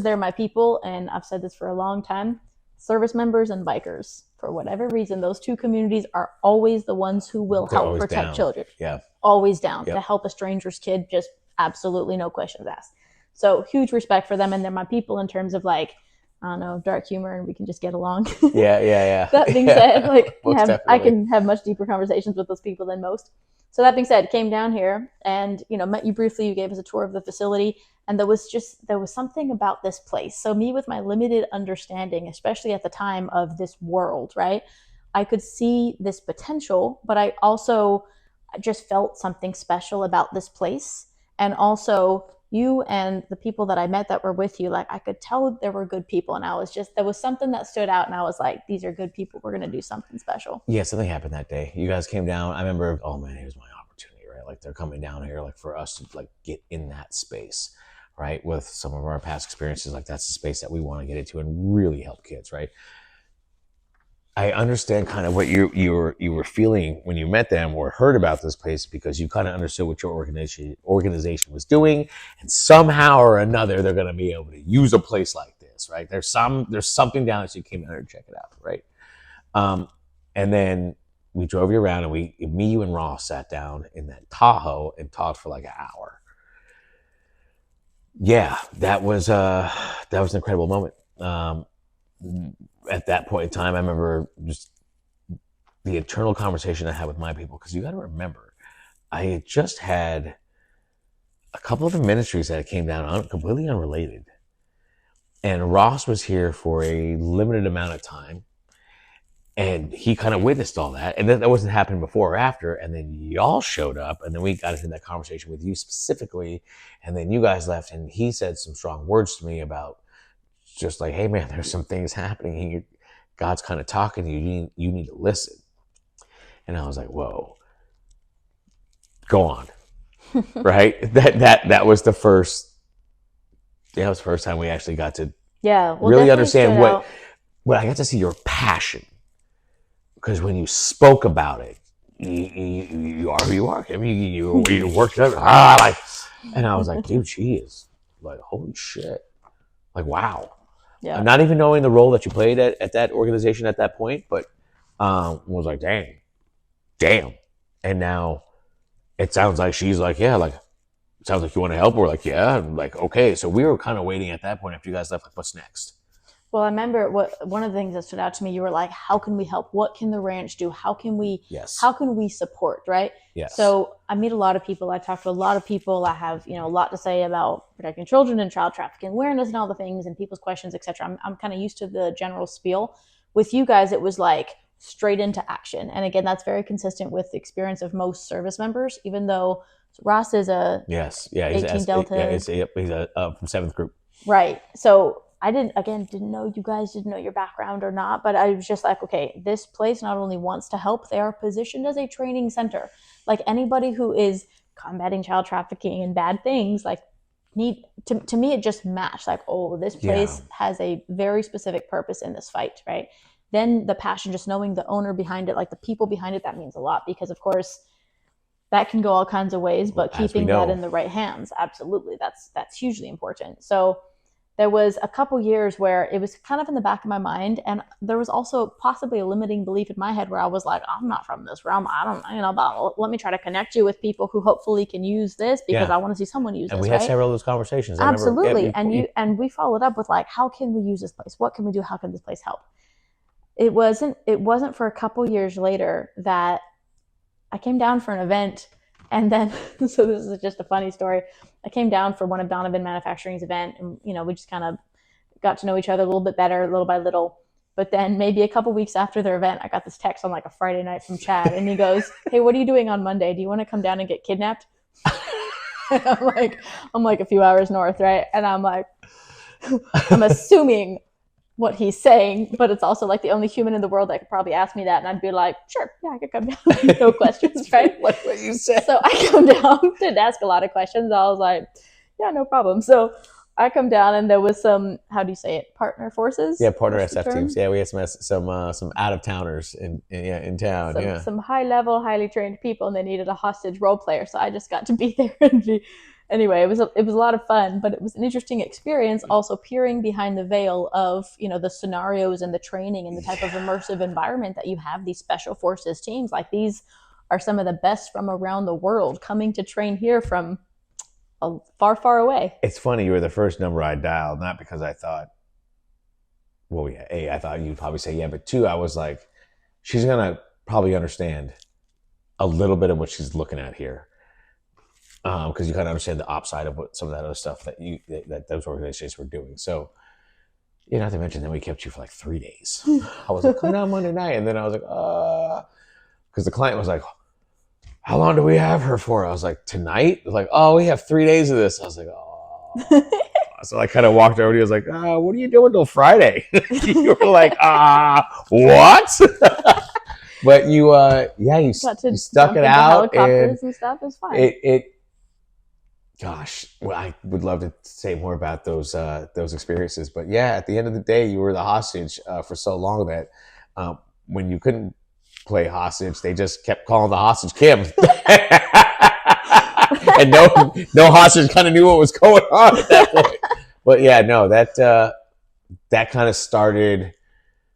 they're my people. And I've said this for a long time, service members and bikers, for whatever reason, those two communities are always the ones who will help protect children. Yeah. Always down to help a stranger's kid, just absolutely no questions asked. So huge respect for them, and they're my people in terms of like, I don't know, dark humor, and we can just get along. Yeah. That being said, like I can have much deeper conversations with those people than most. So that being said, came down here and met you briefly. You gave us a tour of the facility, and there was something about this place. So me with my limited understanding, especially at the time of this world, right? I could see this potential, but I also just felt something special about this place, and also you and the people that I met that were with you, like I could tell there were good people, and there was something that stood out, and I was like, these are good people. We're going to do something special. Yeah, something happened that day. You guys came down. I remember, oh man, here's my opportunity, right? Like they're coming down here, like for us to like get in that space, right? With some of our past experiences, like that's the space that we want to get into and really help kids, right? I understand kind of what you were feeling when you met them or heard about this place, because you kind of understood what your organization was doing, and somehow or another they're going to be able to use a place like this, right? There's something down there, so you came down here to check it out, right? And then we drove you around, and me, you, and Ross sat down in that Tahoe and talked for like an hour. Yeah, that was an incredible moment. At that point in time, I remember just the internal conversation I had with my people, because you got to remember, I had just had a couple of the ministries that came down completely unrelated, and Ross was here for a limited amount of time, and he kind of witnessed all that, and that wasn't happening before or after, and then y'all showed up, and then we got into that conversation with you specifically, and then you guys left, and he said some strong words to me about just like, hey man, there's some things happening here. God's kind of talking to you. You need to listen. And I was like, whoa, go on. Right? That was the first. Yeah, it was the first time we actually got to really understand what I got to see your passion. Because when you spoke about it, you are who you are. I mean, you worked it out. And I was like, dude, she is like, holy shit. Like, wow. Yeah. I'm not even knowing the role that you played at that organization at that point, but was like, damn. And now it sounds like she's like, yeah, like, it sounds like you want to help. We're like, yeah. I'm like, okay. So we were kind of waiting at that point after you guys left, like, what's next? Well, I remember one of the things that stood out to me, you were like, how can we help? What can the ranch do? How can we support, right? Yes. So I meet a lot of people. I talk to a lot of people. I have, a lot to say about protecting children and child trafficking awareness and all the things and people's questions, etc. I'm kind of used to the general spiel. With you guys, it was like straight into action. And again, that's very consistent with the experience of most service members, even though Ross is a he's 18 Delta. Yeah, he's from 7th group. Right. So I didn't know you guys didn't know your background or not, but I was just like, okay, this place not only wants to help, they are positioned as a training center. Like anybody who is combating child trafficking and bad things, like to me, it just matched like, oh, this place has a very specific purpose in this fight, right? Then the passion, just knowing the owner behind it, like the people behind it, that means a lot, because of course that can go all kinds of ways, but keeping that in the right hands, absolutely, that's hugely important. So there was a couple years where it was kind of in the back of my mind, and there was also possibly a limiting belief in my head where I was like, I'm not from this realm. I don't know, let me try to connect you with people who hopefully can use this, because I want to see someone use this. And we had several of those conversations. Absolutely. And we followed up with like, how can we use this place? What can we do? How can this place help? It wasn't for a couple years later that I came down for an event. And then, so this is just a funny story. I came down for one of Donovan Manufacturing's event, and we just kind of got to know each other a little bit better, little by little. But then maybe a couple weeks after their event, I got this text on like a Friday night from Chad, and he goes, "Hey, what are you doing on Monday? Do you want to come down and get kidnapped?" And I'm like a few hours north, right? And I'm like, I'm assuming what he's saying, but it's also like the only human in the world that could probably ask me that, and I'd be like, sure, yeah, I could come down, no questions, right? Like what you said. So I come down, didn't ask a lot of questions. I was like, yeah, no problem. So I come down, and there was some, how do you say it, partner forces? Yeah, partner SF teams. Yeah, we had some out of towners in town. Some high level, highly trained people, and they needed a hostage role player. So I just got to be there and be. Anyway, it was a lot of fun, but it was an interesting experience. Also, peering behind the veil of the scenarios and the training and the type of immersive environment that you have these special forces teams. Like, these are some of the best from around the world coming to train here from far, far away. It's funny, you were the first number I dialed, not because I thought, well, yeah, A, I thought you'd probably say yeah, but two, I was like, she's gonna probably understand a little bit of what she's looking at here. Because you kind of understand the ops side of what some of that other stuff that those organizations were doing. So, not to mention, then we kept you for like 3 days. I was like, come down Monday night. And then I was like, because the client was like, how long do we have her for? I was like, tonight? Like, oh, we have 3 days of this. I was like, oh. So I kind of walked over to you. I was like, what are you doing till Friday? You were like, what? But you stuck it out. And stuff is fine. Gosh, well, I would love to say more about those experiences, but yeah, at the end of the day, you were the hostage for so long that when you couldn't play hostage, they just kept calling the hostage Kim, and no hostage kind of knew what was going on at that point. But yeah, no, that kind of started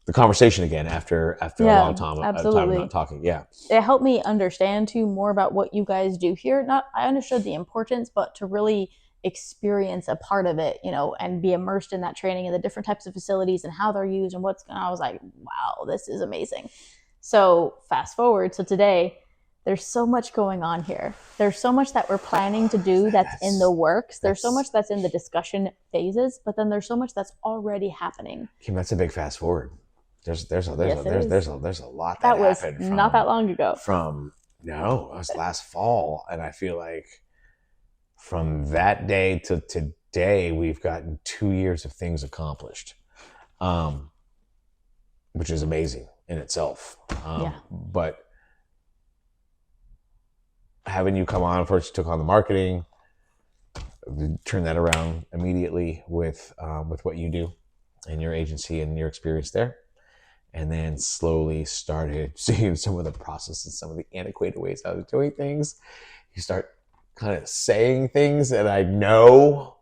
the conversation again after a long time of not talking. Yeah. It helped me understand too more about what you guys do here. I understood the importance, but to really experience a part of it, and be immersed in that training and the different types of facilities and how they're used and I was like, wow, this is amazing. So fast forward. So today, there's so much going on here. There's so much that we're planning to do that's in the works. There's so much that's in the discussion phases, but then there's so much that's already happening. Kim, that's a big fast forward. There's a lot that was happened not that long ago. It was last fall, and I feel like from that day to today, we've gotten 2 years of things accomplished, which is amazing in itself. But having you come on first, you took on the marketing, turn that around immediately with what you do and your agency and your experience there. And then slowly started seeing some of the processes, some of the antiquated ways I was doing things. You start kind of saying things that I know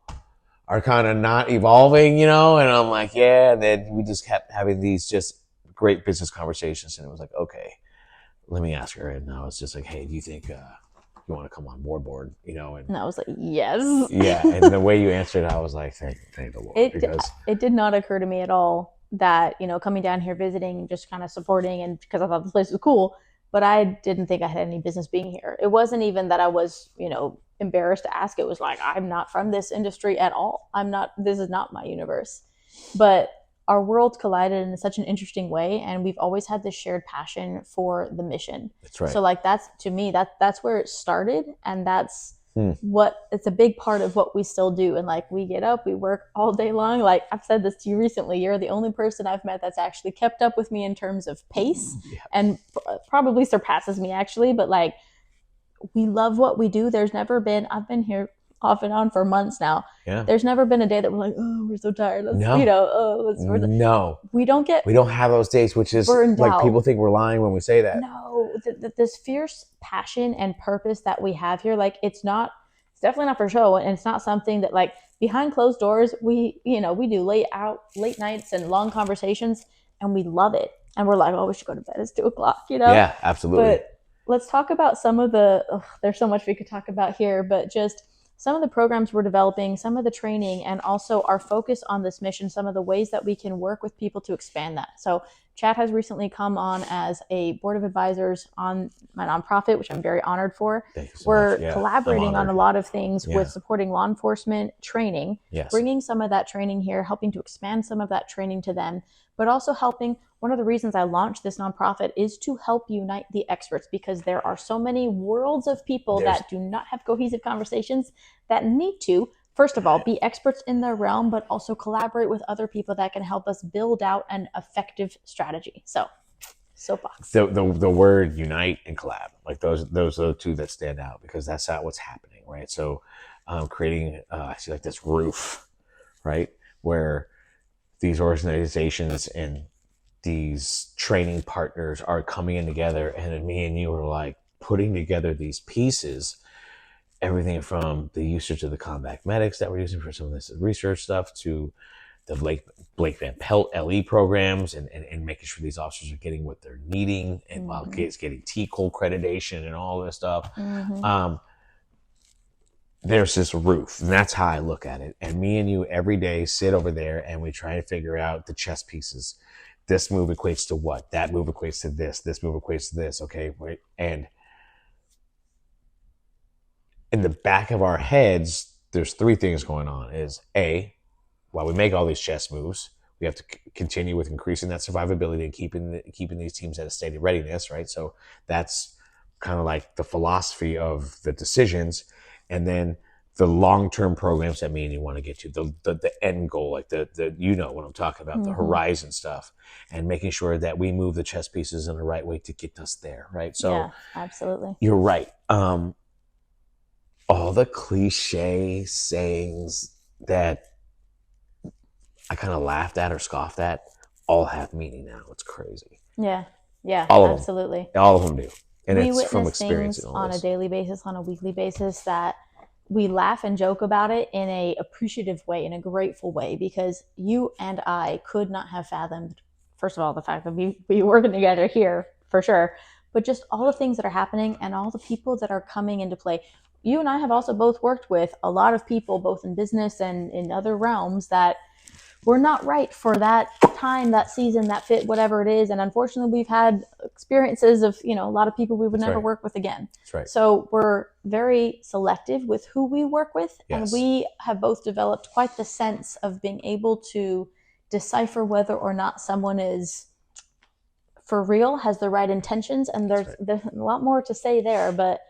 are kind of not evolving, and I'm like, yeah. And then we just kept having these just great business conversations. And it was like, okay, let me ask her. And I was just like, hey, do you think you want to come on board? And I was like, yes. Yeah. And the way you answered, I was like, thank the Lord. It did not occur to me at all that, coming down here, visiting, just kind of supporting, and because I thought the place was cool, but I didn't think I had any business being here. It wasn't even that I was, embarrassed to ask. It was like, I'm not from this industry at all. This is not my universe. But our worlds collided in such an interesting way, and we've always had this shared passion for the mission. That's right. So like, that's, to me, that's where it started, and that's it's a big part of what we still do. And like, we get up, we work all day long. Like, I've said this to you recently, you're the only person I've met that's actually kept up with me in terms of pace, and probably surpasses me actually. But like, we love what we do. I've been here off and on for months now. Yeah. There's never been a day that we're like, oh, we're so tired. We don't have those days, which is like, people think we're lying when we say that. No, this fierce passion and purpose that we have here, like, it's definitely not for show, and it's not something that, like, behind closed doors, we do late nights and long conversations, and we love it. And we're like, oh, we should go to bed. It's 2:00, Yeah, absolutely. But let's talk about some of there's so much we could talk about here, but just some of the programs we're developing, some of the training, and also our focus on this mission, some of the ways that we can work with people to expand that. So Chad has recently come on as a board of advisors on my nonprofit, which I'm very honored for. Thank you so We're much. Yeah, collaborating on a lot of things Yeah. with supporting law enforcement training, Yes. bringing some of that training here, helping to expand some of that training to them, but also helping. One of the reasons I launched this nonprofit is to help unite the experts, because there are so many worlds of people that do not have cohesive conversations that need to, first of all, be experts in their realm, but also collaborate with other people that can help us build out an effective strategy. So, soapbox. The word unite and collab, like those are the two that stand out, because that's not what's happening, right? So, creating, I see like this roof, right, where these organizations and these training partners are coming in together, and then me and you are like putting together these pieces. Everything from the usage of the combat medics that we're using for some of this research stuff to the Blake Van Pelt LE programs, and making sure these officers are getting what they're needing, and while it's getting TCOL accreditation and all this stuff. There's this roof, and that's how I look at it. And me and you every day sit over there and we try to figure out the chess pieces. This move equates to what? That move equates to this. This move equates to this. Okay, right? And in the back of our heads, there's three things going on. Is A, while we make all these chess moves, we have to continue with increasing that survivability and keeping these teams at a state of readiness, right? So that's kind of like the philosophy of the decisions. And then the long-term programs that me and you want to get to, the end goal, like the you know what I'm talking about, the horizon stuff, and making sure that we move the chess pieces in the right way to get us there, right? So yeah, absolutely. You're right. All the cliche sayings that I kind of laughed at or scoffed at all have meaning now. It's crazy. Yeah, absolutely. All of them do. And we it's from witness experience things on a daily basis, on a weekly basis, that we laugh and joke about it in a appreciative way, in a grateful way, because you and I could not have fathomed, first of all, the fact that we working together here for sure, but just all the things that are happening and all the people that are coming into play. You and I have also both worked with a lot of people, both in business and in other realms, that were not right for that time, that season, that fit, whatever it is. And unfortunately, we've had experiences of, a lot of people we would never work with again. That's right. So we're very selective with who we work with. Yes. And we have both developed quite the sense of being able to decipher whether or not someone is for real, has the right intentions. And there's a lot more to say there, but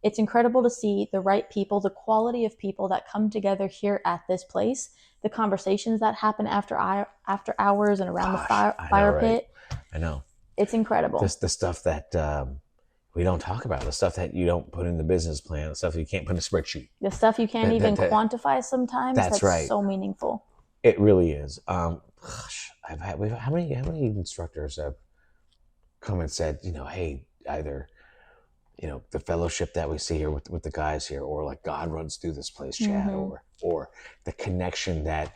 it's incredible to see the right people, the quality of people that come together here at this place, the conversations that happen after hours and around the fire pit. I know. It's incredible. The stuff that we don't talk about, the stuff that you don't put in the business plan, the stuff you can't put in a spreadsheet. The stuff you can't even quantify sometimes. That's right. So meaningful. It really is. How many instructors have come and said, hey, either the fellowship that we see here with the guys here, or like God runs through this place, Chad, or the connection that,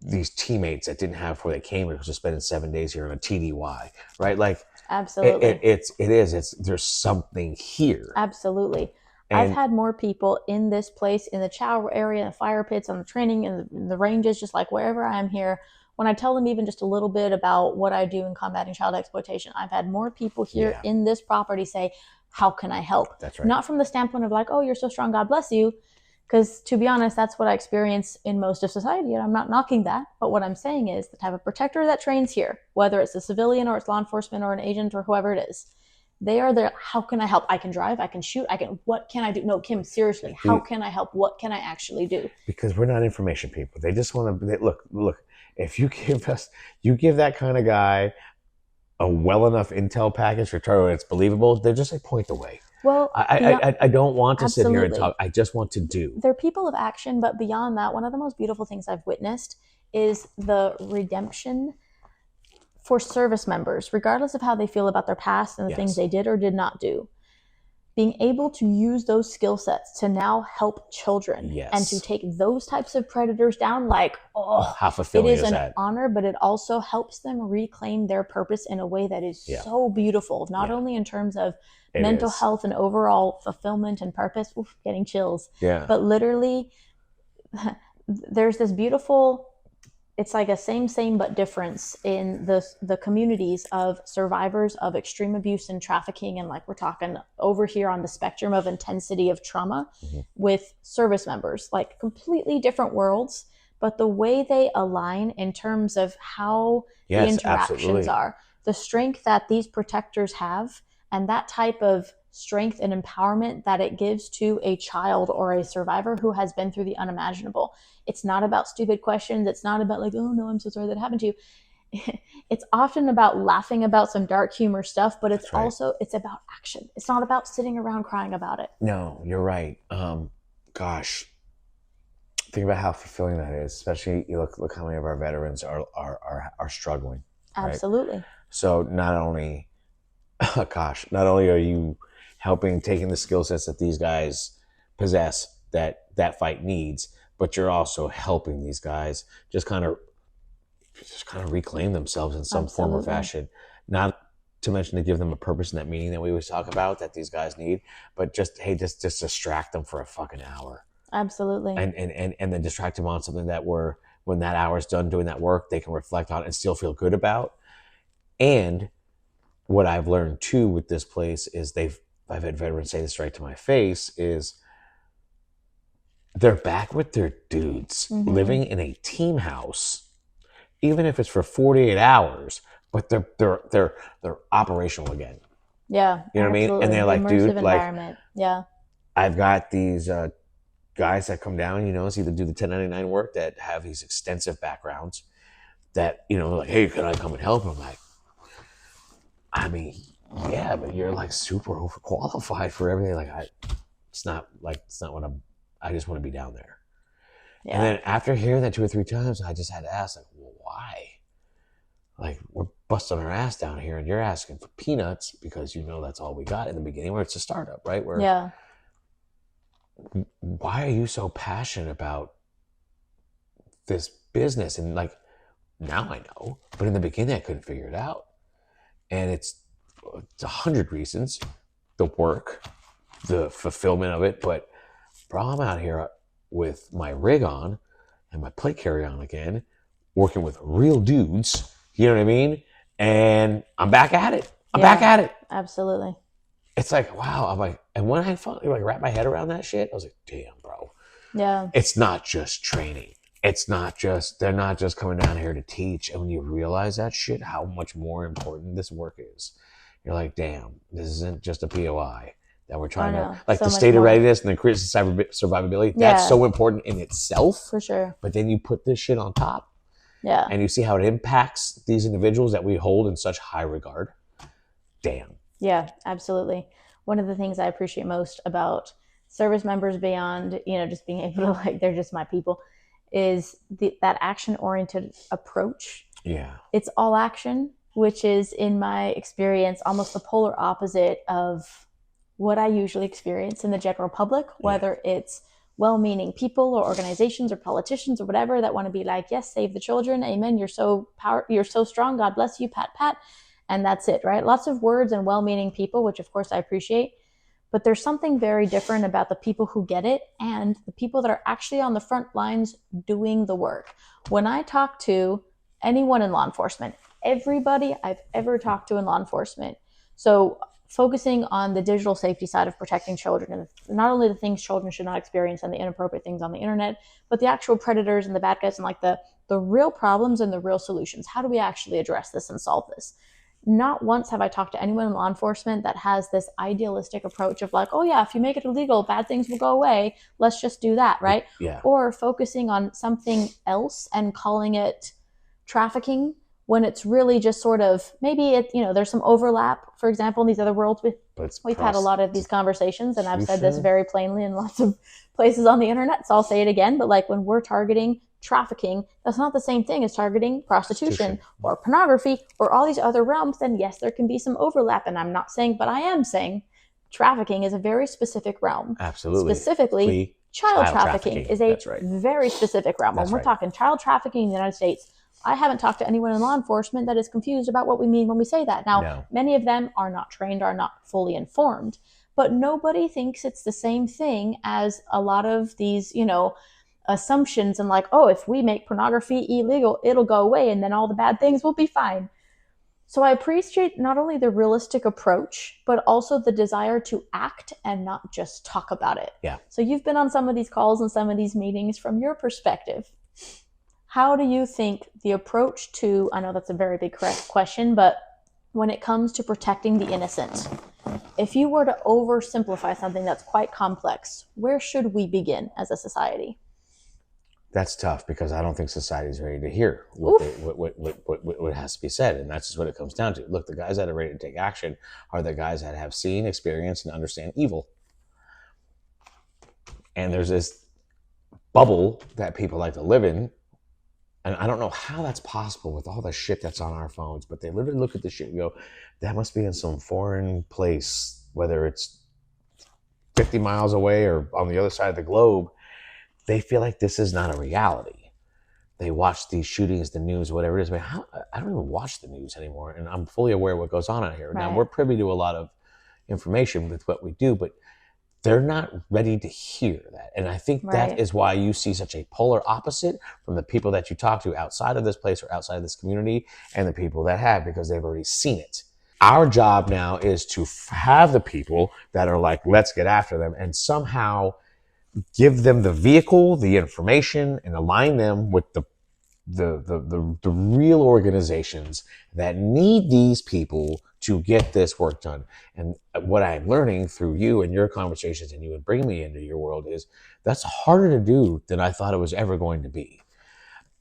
these teammates that didn't have before they came, it was just spending 7 days here on a TDY, right? Like, absolutely. There's something here. Absolutely. And I've had more people in this place, in the chow area, the fire pits, on the training, in the ranges, just like wherever I am here, when I tell them even just a little bit about what I do in combating child exploitation, I've had more people here in this property say, how can I help? That's right. Not from the standpoint of like, oh, you're so strong, God bless you. Because to be honest, that's what I experience in most of society, and I'm not knocking that. But what I'm saying is the type of protector that trains here, whether it's a civilian or it's law enforcement or an agent or whoever it is, they are there. How can I help? I can drive, I can shoot, what can I do? No, Kim, seriously, how can I help? What can I actually do? Because we're not information people. They just want to, look, if you give that kind of guy a well enough intel package for Taro, it's believable, they're just like, point the way. Well, I don't want to sit here and talk. I just want to do. They're people of action, but beyond that, one of the most beautiful things I've witnessed is the redemption for service members, regardless of how they feel about their past and the things they did or did not do. Being able to use those skill sets to now help children and to take those types of predators down, like, how fulfilling it is an honor, but it also helps them reclaim their purpose in a way that is so beautiful, not only in terms of mental health and overall fulfillment and purpose, getting chills, but literally there's this beautiful it's like a same but difference in the communities of survivors of extreme abuse and trafficking, and like we're talking over here on the spectrum of intensity of trauma, Mm-hmm. with service members, like completely different worlds, but the way they align in terms of how the Yes, interactions absolutely. are, the strength that these protectors have, and that type of strength and empowerment that it gives to a child or a survivor who has been through the unimaginable. It's not about stupid questions. It's not about like, oh no, I'm so sorry that happened to you. It's often about laughing about some dark humor stuff, but it's That's right. also, it's about action. It's not about sitting around crying about it. No, you're right. Gosh, think about how fulfilling that is. Especially, you look how many of our veterans are struggling, right? Absolutely. So not only, gosh, not only are you helping taking the skill sets that these guys possess that fight needs, but you're also helping these guys just kind of reclaim themselves in some form or Absolutely. fashion. Not to mention to give them a purpose in that meaning that we always talk about that these guys need, but just hey, just distract them for a fucking hour, Absolutely. and then distract them on something that we're when that hour's done doing that work, they can reflect on and still feel good about. And what I've learned too with this place is I've had veterans say this right to my face is they're back with their dudes Mm-hmm. living in a team house, even if it's for 48 hours, but they're operational again. Yeah, You know what I mean? And absolutely. they're The like, immersive dude, like environment. Yeah. I've got these guys that come down, it's either do the 1099 work that have these extensive backgrounds that, like, hey, can I come and help? And I'm like, I mean, yeah, but you're like super overqualified for everything. It's not what I just want to be down there. And Yeah. then after hearing that 2 or 3 times, I just had to ask, like, well, why? Like, we're busting our ass down here and you're asking for peanuts because that's all we got in the beginning where it's a startup, right? Yeah. Why are you so passionate about this business? And like, now I know, but in the beginning I couldn't figure it out. And it's 100 reasons, the work, the fulfillment of it. But bro, I'm out here with my rig on and my plate carry on again, working with real dudes. You know what I mean? And I'm back at it. I'm back Yeah. at it. Absolutely. It's like, wow. I'm like, and when I finally like wrapped my head around that shit, I was like, damn, bro. Yeah. It's not just training. They're not just coming down here to teach. And when you realize that shit, how much more important this work is, you're like, damn, this isn't just a POI that we're I trying to, know. like So the much state of more. readiness and the increase of survivability. That's Yeah, so important in itself. for sure. But then you put this shit on top Yeah. and you see how it impacts these individuals that we hold in such high regard. Damn. Yeah, absolutely. One of the things I appreciate most about service members beyond, just being able to like, they're just my people, is that action oriented approach. Yeah. It's all action, which is, in my experience, almost the polar opposite of what I usually experience in the general public, Yeah. whether it's well meaning people or organizations or politicians or whatever that want to be like, yes, save the children, amen, you're so strong, God bless you, pat pat, and that's it, right? Lots of words and well meaning people, which of course I appreciate. But there's something very different about the people who get it and the people that are actually on the front lines doing the work. When I talk to anyone in law enforcement, everybody I've ever talked to in law enforcement, so focusing on the digital safety side of protecting children, and not only the things children should not experience and the inappropriate things on the internet, but the actual predators and the bad guys and like the real problems and the real solutions. How do we actually address this and solve this? Not once have I talked to anyone in law enforcement that has this idealistic approach of like, oh yeah, if you make it illegal, bad things will go away. Let's just do that, right? Yeah. Or focusing on something else and calling it trafficking when it's really just sort of, maybe there's some overlap, for example, in these other worlds. We've had a lot of these conversations, and I've said this very plainly in lots of places on the internet, so I'll say it again. But like, when we're targeting trafficking, that's not the same thing as targeting prostitution or pornography or all these other realms. Then yes, there can be some overlap, and I'm not saying, but I am saying trafficking is a very specific realm. Absolutely. Specifically, child trafficking is a That's right. very specific realm. That's When we're right. talking child trafficking in the United States, I haven't talked to anyone in law enforcement that is confused about what we mean when we say that. Now, No. many of them are not trained, are not fully informed, but nobody thinks it's the same thing as a lot of these, assumptions and like, oh, if we make pornography illegal, it'll go away and then all the bad things will be fine. So I appreciate not only the realistic approach, but also the desire to act and not just talk about it. Yeah. So you've been on some of these calls and some of these meetings. From your perspective, how do you think the approach to, I know that's a very big question, but when it comes to protecting the innocent, if you were to oversimplify something that's quite complex, where should we begin as a society? That's tough because I don't think society's ready to hear what has to be said. And that's just what it comes down to. Look, the guys that are ready to take action are the guys that have seen, experienced, and understand evil. And there's this bubble that people like to live in. And I don't know how that's possible with all the shit that's on our phones, but they literally look at the shit and go, that must be in some foreign place, whether it's 50 miles away or on the other side of the globe. They feel like this is not a reality. They watch these shootings, the news, whatever it is. I don't even watch the news anymore, and I'm fully aware of what goes on out here. Right. Now, we're privy to a lot of information with what we do, but they're not ready to hear that. And I think that is why you see such a polar opposite from the people that you talk to outside of this place or outside of this community and the people that have, because they've already seen it. Our job now is to have the people that are like, let's get after them, and somehow give them the vehicle, the information, and align them with the real organizations that need these people to get this work done. And what I'm learning through you and your conversations, and you would bring me into your world, is that's harder to do than I thought it was ever going to be.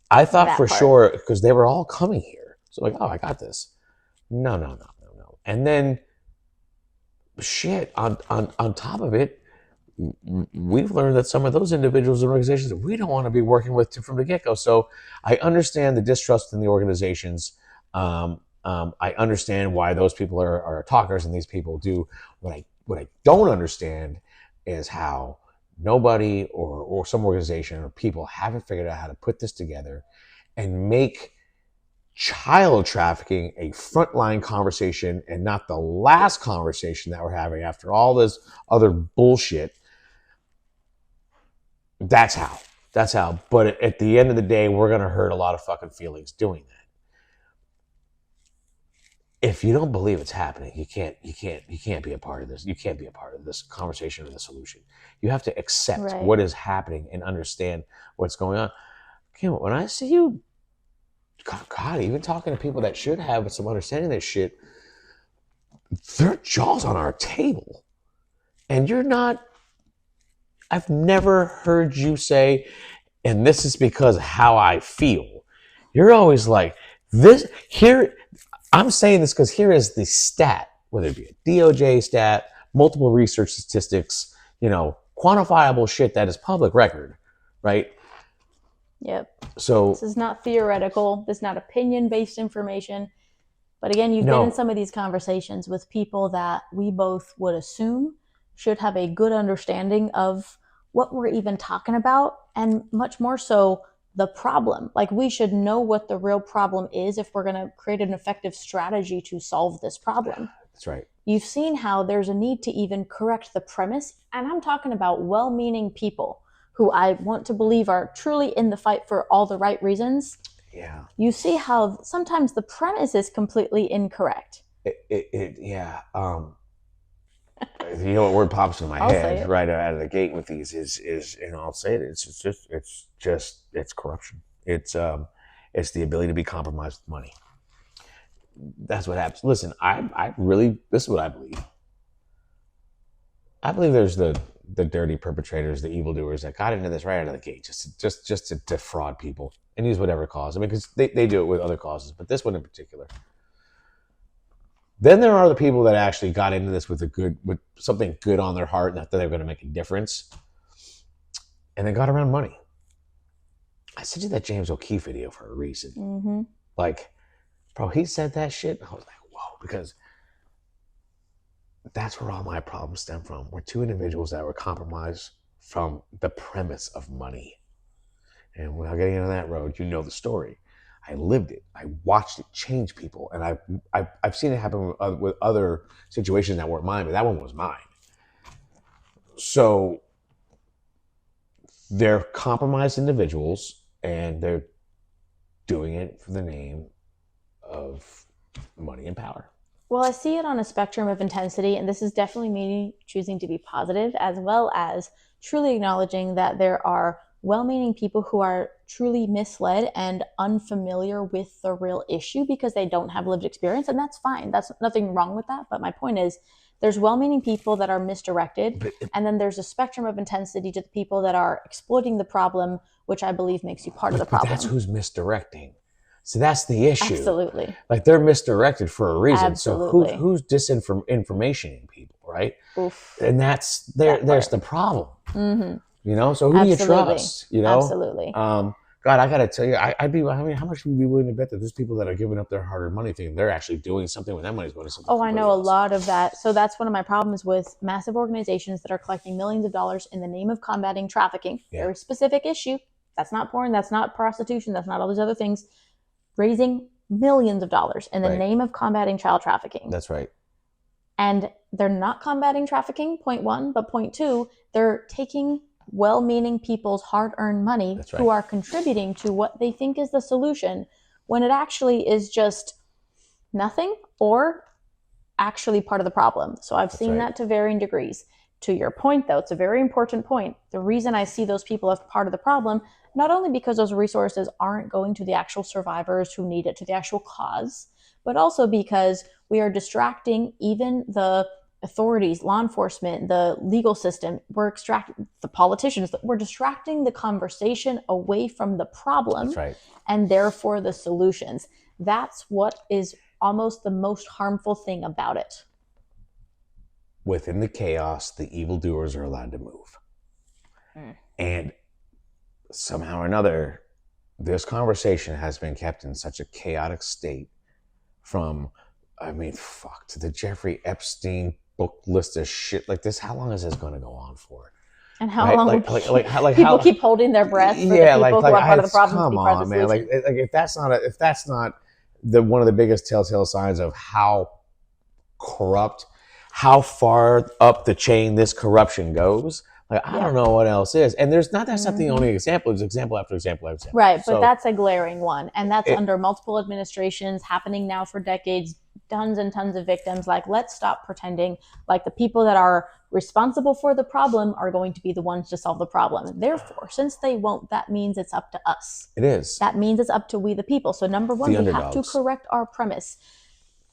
I thought for sure, because they were all coming here. So like, oh, I got this. No. And then shit, on top of it, we've learned that some of those individuals and organizations that we don't want to be working with from the get-go. So I understand the distrust in the organizations. I understand why those people are talkers and these people do. What I don't understand is how nobody or some organization or people haven't figured out how to put this together and make child trafficking a frontline conversation and not the last conversation that we're having after all this other bullshit. That's how. But at the end of the day, we're going to hurt a lot of fucking feelings doing that. If you don't believe it's happening, you can't be a part of this. You can't be a part of this conversation or the solution. You have to accept what is happening and understand what's going on. Kim, when I see you, God, even talking to people that should have some understanding of this shit, their jaw's on our table. And you're not, I've never heard you say, and this is because of how I feel. You're always like, this, here, I'm saying this because here is the stat, whether it be a DOJ stat, multiple research statistics, quantifiable shit that is public record, right? Yep. So this is not theoretical. This is not opinion-based information. But again, you've been in some of these conversations with people that we both would assume should have a good understanding of what we're even talking about, and much more so the problem. Like, we should know what the real problem is if we're going to create an effective strategy to solve this problem. That's right. You've seen how there's a need to even correct the premise, and I'm talking about well-meaning people who I want to believe are truly in the fight for all the right reasons. Yeah. You see how sometimes the premise is completely incorrect. Yeah. You know what word pops in my head right out of the gate with these is, and I'll say it, it's corruption. It's the ability to be compromised with money. That's what happens. Listen, I really, this is what I believe. I believe there's the dirty perpetrators, the evildoers that got into this right out of the gate, just to defraud people and use whatever cause. I mean, because they do it with other causes, but this one in particular. Then there are the people that actually got into this with something good on their heart, and that they're going to make a difference, and they got around money. I sent you that James O'Keefe video for a reason. Mm-hmm. Like, bro, he said that shit. I was like, whoa, because that's where all my problems stem from. We're two individuals that were compromised from the premise of money. And without getting into that road, you know the story. I lived it. I watched it change people. And I've seen it happen with other situations that weren't mine, but that one was mine. So they're compromised individuals, and they're doing it for the name of money and power. Well, I see it on a spectrum of intensity, and this is definitely me choosing to be positive, as well as truly acknowledging that there are well-meaning people who are truly misled and unfamiliar with the real issue because they don't have lived experience, and that's fine. That's nothing wrong with that. But my point is, there's well-meaning people that are misdirected, and then there's a spectrum of intensity to the people that are exploiting the problem, which I believe makes you part of the problem. But that's who's misdirecting. So that's the issue. Absolutely. Like, they're misdirected for a reason. Absolutely. So who's disinformationing people, right? Oof. And there's the problem. Mm-hmm. You know, so who do you trust? You know, Absolutely. God, I gotta tell you, I'd be. I mean, how much would you be willing to bet that there's people that are giving up their hard-earned money, thinking they're actually doing something when that money's going to something? Oh, I know a lot of that. So that's one of my problems with massive organizations that are collecting millions of dollars in the name of combating trafficking. Yeah. Very specific issue. That's not porn. That's not prostitution. That's not all these other things. Raising millions of dollars in the name of combating child trafficking. That's right. And they're not combating trafficking, point one, but point two, they're taking well-meaning people's hard-earned money who are contributing to what they think is the solution when it actually is just nothing or actually part of the problem. So I've seen that to varying degrees. To your point, though, it's a very important point. The reason I see those people as part of the problem, not only because those resources aren't going to the actual survivors who need it, to the actual cause, but also because we are distracting even the authorities, law enforcement, the legal system. We're extracting the politicians. We're distracting the conversation away from the problem and therefore the solutions. That's what is almost the most harmful thing about it. Within the chaos, the evildoers are allowed to move. And somehow or another, this conversation has been kept in such a chaotic state from, to the Jeffrey Epstein book list of shit like this. How long is this going to go on for? And how long people keep holding their breath for the people who are part of the problem to be part of the solution? Like if that's not the one of the biggest telltale signs of how corrupt, how far up the chain this corruption goes. Like, I don't know what else is. And that's not the only example. There's example after example after example. Right, but that's a glaring one. And that's under multiple administrations, happening now for decades, tons and tons of victims. Like, let's stop pretending like the people that are responsible for the problem are going to be the ones to solve the problem. Therefore, since they won't, that means it's up to us. It is. That means it's up to we the people. So number one, we have to correct our premise.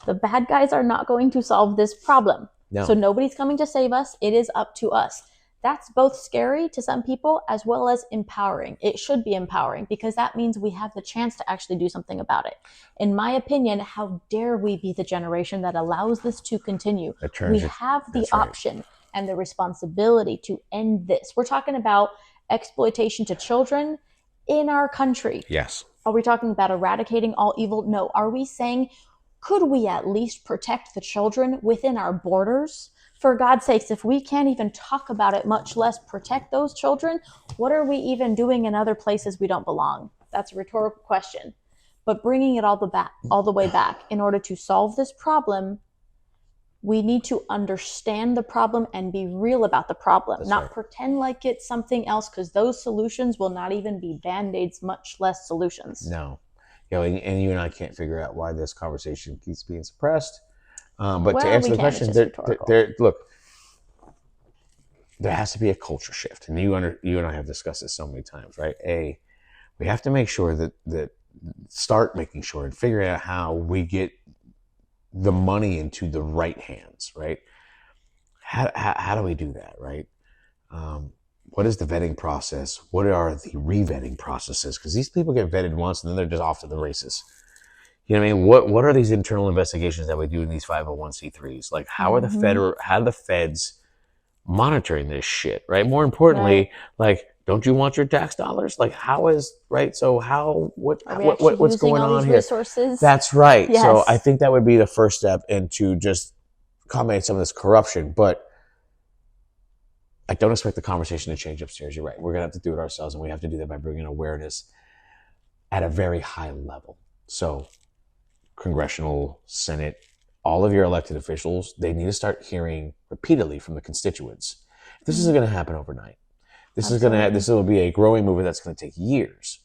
The bad guys are not going to solve this problem. No. So nobody's coming to save us. It is up to us. That's both scary to some people as well as empowering. It should be empowering because that means we have the chance to actually do something about it. In my opinion, how dare we be the generation that allows this to continue? We have the option and the responsibility to end this. We're talking about exploitation to children in our country. Yes. Are we talking about eradicating all evil? No. Are we saying, could we at least protect the children within our borders? For God's sakes, if we can't even talk about it, much less protect those children, what are we even doing in other places we don't belong? That's a rhetorical question. But bringing it all the way back, in order to solve this problem, we need to understand the problem and be real about the problem, not pretend like it's something else, because those solutions will not even be Band-Aids, much less solutions. No. And you and I can't figure out why this conversation keeps being suppressed. But to answer the question, look, there has to be a culture shift, and you and I have discussed this so many times, right? We have to make sure that start making sure and figuring out how we get the money into the right hands, right? How do we do that, right? What is the vetting process? What are the re-vetting processes? Because these people get vetted once and then they're just off to the races. You know what I mean? What are these internal investigations that we do in these 501c3s? Like, how are the feds monitoring this shit, right? More importantly, like, don't you want your tax dollars? Like, how is, right? So what's going on here? Resources? That's right. Yes. So I think that would be the first step into just combating some of this corruption. But I don't expect the conversation to change upstairs. You're right. We're going to have to do it ourselves, and we have to do that by bringing awareness at a very high level. So Congressional, Senate, all of your elected officials, they need to start hearing repeatedly from the constituents. This isn't going to happen overnight. This will be a growing movement that's going to take years.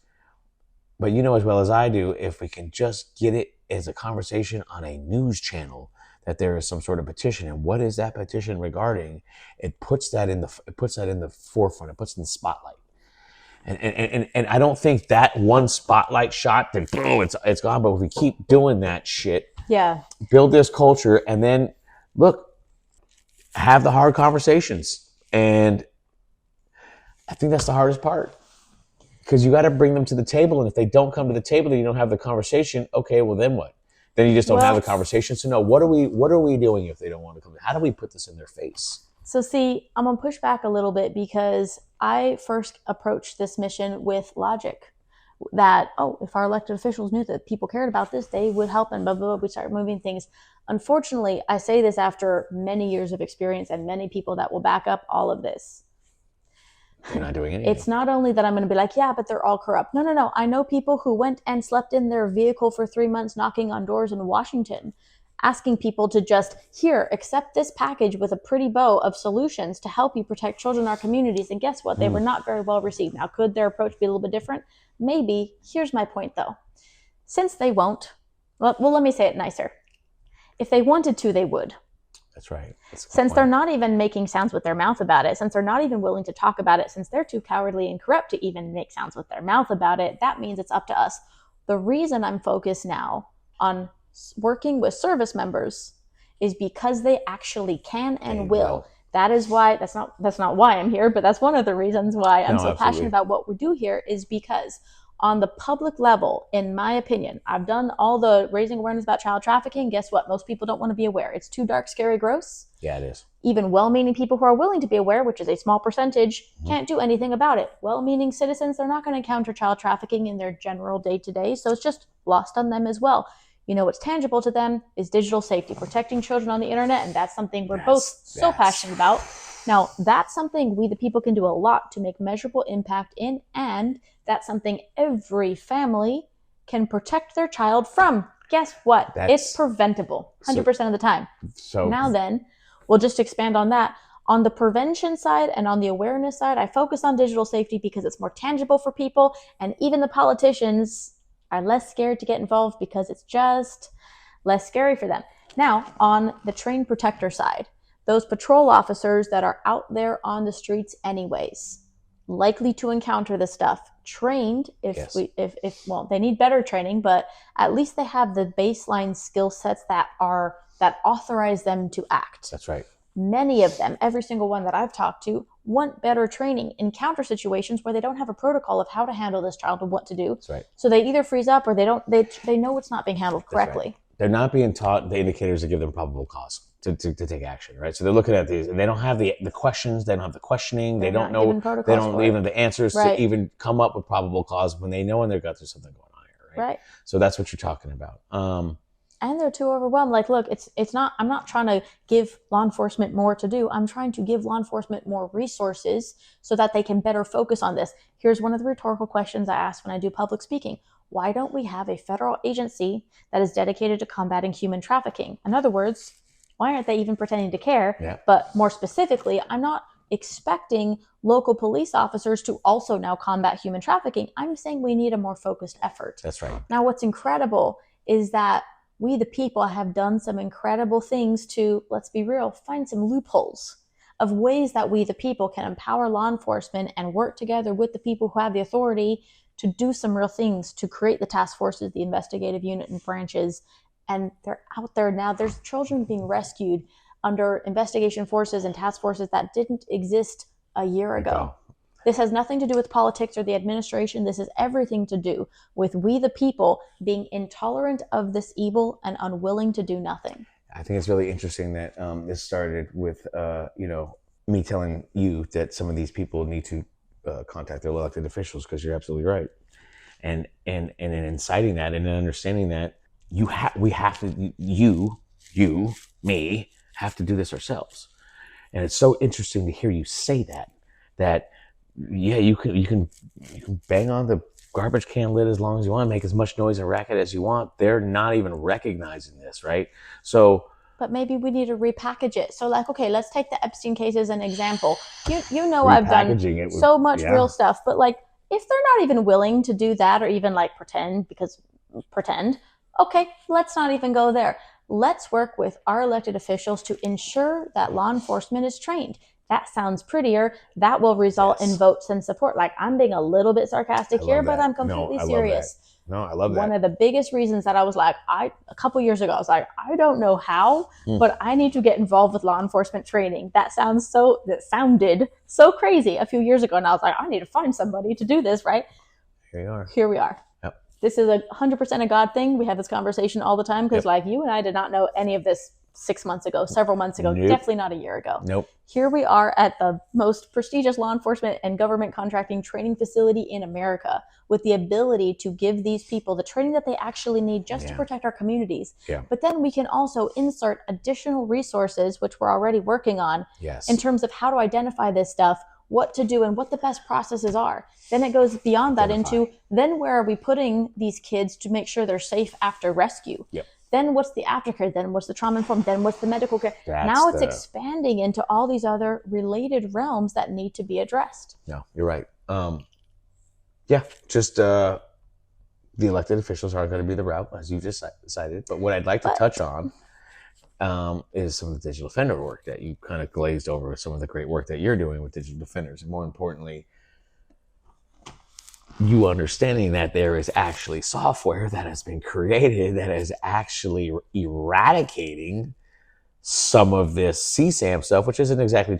But you know as well as I do, if we can just get it as a conversation on a news channel that there is some sort of petition, and what is that petition regarding? It puts that in the forefront. It puts it in the spotlight. And I don't think that one spotlight shot, then boom, it's gone. But if we keep doing that shit, build this culture, and then look, have the hard conversations. And I think that's the hardest part, because you got to bring them to the table. And if they don't come to the table, then you don't have the conversation. Okay, well then what? Then you just don't have the conversation. So no, what are we doing if they don't want to come? How do we put this in their face? So see, I'm going to push back a little bit, because I first approached this mission with logic that, if our elected officials knew that people cared about this, they would help, and blah, blah, blah. We start moving things. Unfortunately, I say this after many years of experience and many people that will back up all of this. You're not doing anything. It's not only that I'm going to be like, yeah, but they're all corrupt. No. I know people who went and slept in their vehicle for 3 months, knocking on doors in Washington, asking people to just, here, accept this package with a pretty bow of solutions to help you protect children in our communities. And guess what? They were not very well received. Now, could their approach be a little bit different? Maybe. Here's my point, though. Since they won't, well, let me say it nicer. If they wanted to, they would. That's right. Since they're not even making sounds with their mouth about it, since they're not even willing to talk about it, since they're too cowardly and corrupt to even make sounds with their mouth about it, that means it's up to us. The reason I'm focused now on working with service members is because they actually can and will. That is why, that's not why I'm here, but that's one of the reasons why I'm so passionate about what we do here, is because on the public level, in my opinion, I've done all the raising awareness about child trafficking. Guess what? Most people don't want to be aware. It's too dark, scary, gross. Yeah, it is. Even well-meaning people who are willing to be aware, which is a small percentage, can't do anything about it. Well-meaning citizens, they're not going to encounter child trafficking in their general day-to-day, so it's just lost on them as well. You know, what's tangible to them is digital safety, protecting children on the internet, and that's something we're both so passionate about. Now, that's something we the people can do a lot to make measurable impact in, and that's something every family can protect their child from. Guess what? It's preventable 100% of the time. So now then, we'll just expand on that. On the prevention side and on the awareness side, I focus on digital safety because it's more tangible for people, and even the politicians are less scared to get involved because it's just less scary for them. Now, on the trained protector side, those patrol officers that are out there on the streets anyways, likely to encounter this stuff, trained, they need better training, but at least they have the baseline skill sets that authorize them to act. That's right. Many of them, every single one that I've talked to, want better training, encounter situations where they don't have a protocol of how to handle this child and what to do. That's right. So they either freeze up or they know it's not being handled correctly. Right. They're not being taught the indicators that give them probable cause to take action, right? So they're looking at these and they don't have the questions, they don't have the questioning, they don't know, they don't even have the answers to even come up with probable cause when they know in their gut there's something going on here, right? So that's what you're talking about. And they're too overwhelmed. Like, look, I'm not trying to give law enforcement more to do. I'm trying to give law enforcement more resources so that they can better focus on this. Here's one of the rhetorical questions I ask when I do public speaking. Why don't we have a federal agency that is dedicated to combating human trafficking? In other words, why aren't they even pretending to care? Yeah. But more specifically, I'm not expecting local police officers to also now combat human trafficking. I'm saying we need a more focused effort. That's right. Now, what's incredible is that we, the people, have done some incredible things to, let's be real, find some loopholes of ways that we, the people, can empower law enforcement and work together with the people who have the authority to do some real things, to create the task forces, the investigative unit and branches. And they're out there now. There's children being rescued under investigation forces and task forces that didn't exist a year ago. This has nothing to do with politics or the administration. This has everything to do with we, the people, being intolerant of this evil and unwilling to do nothing. I think it's really interesting that this started with, me telling you that some of these people need to contact their elected officials, because you're absolutely right. And in inciting that and in understanding that, we have to, me, have to do this ourselves. And it's so interesting to hear you say that you can bang on the garbage can lid as long as you want, make as much noise and racket as you want. They're not even recognizing this, right? So but maybe we need to repackage it. So like, okay, let's take the Epstein case as an example. You know, I've done so much real stuff, but like, if they're not even willing to do that or even like pretend, okay, let's not even go there. Let's work with our elected officials to ensure that law enforcement is trained. That sounds prettier. That will result in votes and support. Like, I'm being a little bit sarcastic here, but I'm completely serious. No, I love that. One of the biggest reasons that I was like, a couple years ago, I was like, I don't know how, but I need to get involved with law enforcement training. That sounded so crazy a few years ago. And I was like, I need to find somebody to do this, right? Here we are. Yep. This is 100% a God thing. We have this conversation all the time because like you and I did not know any of this 6 months ago, several months ago, definitely not a year ago. Nope. Here we are at the most prestigious law enforcement and government contracting training facility in America with the ability to give these people the training that they actually need just to protect our communities. Yeah. But then we can also insert additional resources, which we're already working on, in terms of how to identify this stuff, what to do, and what the best processes are. Then it goes beyond that into, then where are we putting these kids to make sure they're safe after rescue? Yep. Then what's the aftercare? Then what's the trauma informed? Then what's the medical care? Now it's expanding into all these other related realms that need to be addressed. No, you're right. Just the elected officials are going to be the route, as you just decided. But what I'd like to touch on is some of the digital defender work that you kind of glazed over, some of the great work that you're doing with digital defenders. And more importantly, you understanding that there is actually software that has been created that is actually eradicating some of this CSAM stuff, which isn't exactly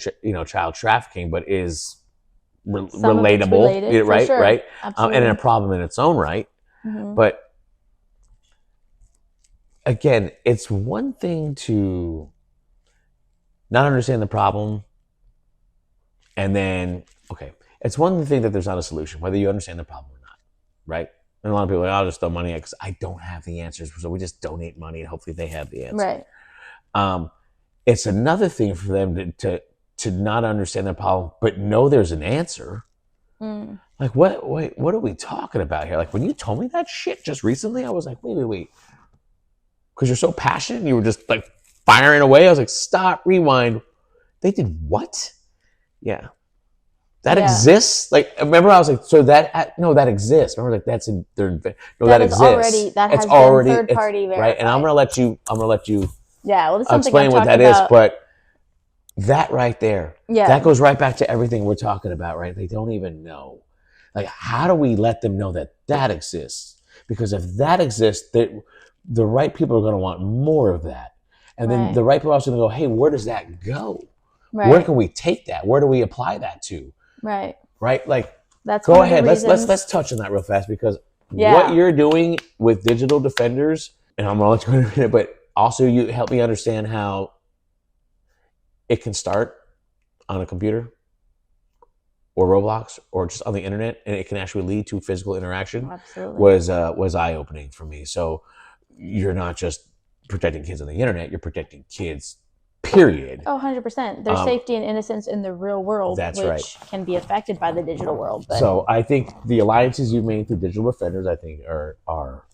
child trafficking, but is relatable, right? Sure. Right, and a problem in its own right. Mm-hmm. But again, it's one thing to not understand the problem, and then it's one thing that there's not a solution, whether you understand the problem or not, right? And a lot of people are like, I'll just throw money at it because I don't have the answers. So we just donate money and hopefully they have the answer. Right. It's another thing for them to not understand the problem, but know there's an answer. Mm. Like, what are we talking about here? Like, when you told me that shit just recently, I was like, wait. Because you're so passionate and you were just like firing away. I was like, stop, rewind. They did what? Yeah. That exists. Like, remember, I was like, so that exists. Remember, like that exists. That has been third party verified. Right. And I'm gonna let you. Yeah. Well, explain what that is, but that right there, that goes right back to everything we're talking about, right? They don't even know. Like, how do we let them know that exists? Because if that exists, the right people are going to want more of that, and then the right people are also going to go, hey, where does that go? Right. Where can we take that? Where do we apply that to? Right. Like, that's go ahead. Let's touch on that real fast, because what you're doing with digital defenders, and I'm going to let you go in a minute, but also you help me understand how it can start on a computer or Roblox or just on the internet, and it can actually lead to physical interaction. Absolutely. Was eye-opening for me. So you're not just protecting kids on the internet, you're protecting kids, period. Oh, 100%. Their safety and innocence in the real world, which can be affected by the digital world. But. So I think the alliances you've made through digital defenders, I think, are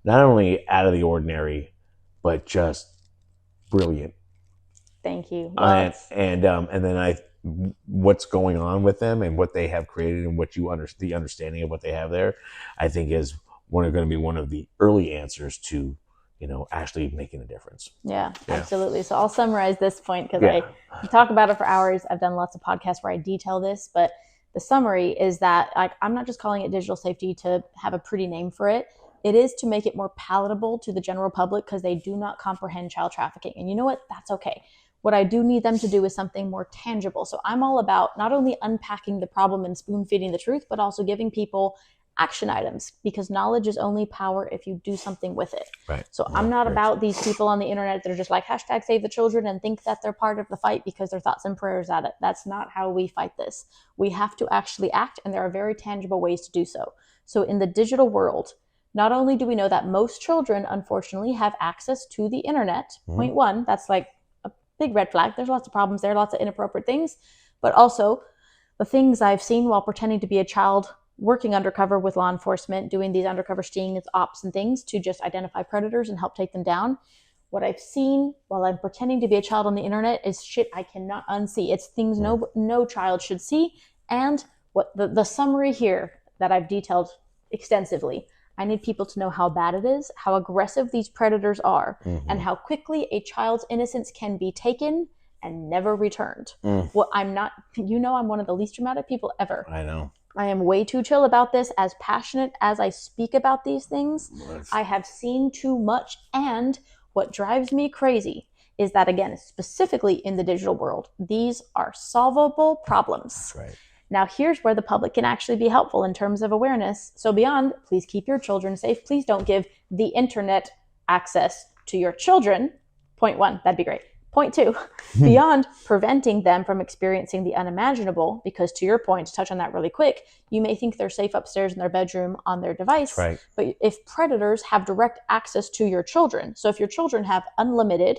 not only out of the ordinary, but just brilliant. Thank you. Well, and then what's going on with them and what they have created and what the understanding of what they have there, I think is going to be one of the early answers to, actually making a difference. Yeah, absolutely. So I'll summarize this point because I talk about it for hours. I've done lots of podcasts where I detail this, but the summary is that I'm not just calling it digital safety to have a pretty name for it. It is to make it more palatable to the general public because they do not comprehend child trafficking. And you know what? That's okay. What I do need them to do is something more tangible. So I'm all about not only unpacking the problem and spoon feeding the truth, but also giving people action items, because knowledge is only power if you do something with it. Right. So I'm not about these people on the internet that are just like #save the children and think that they're part of the fight because their thoughts and prayers at it. That's not how we fight this. We have to actually act, and there are very tangible ways to do so. So in the digital world, not only do we know that most children, unfortunately, have access to the internet, point one, that's like a big red flag. There's lots of problems there, lots of inappropriate things, but also the things I've seen while pretending to be a child working undercover with law enforcement, doing these undercover stings, ops and things to just identify predators and help take them down. what I've seen while I'm pretending to be a child on the internet is shit I cannot unsee. It's things no child should see. And what the summary here that I've detailed extensively, I need people to know how bad it is, how aggressive these predators are, and how quickly a child's innocence can be taken and never returned. Well, I'm not, I'm one of the least dramatic people ever. I know. I am way too chill about this. As passionate as I speak about these things, I have seen too much. And what drives me crazy is that, again, specifically in the digital world, these are solvable problems. Right. Now, here's where the public can actually be helpful in terms of awareness. So beyond, please keep your children safe. Please don't give the internet access to your children. Point one, that'd be great. Point two, beyond preventing them from experiencing the unimaginable, because to your point, to touch on that really quick, you may think they're safe upstairs in their bedroom on their device. Right. But if predators have direct access to your children, so if your children have unlimited,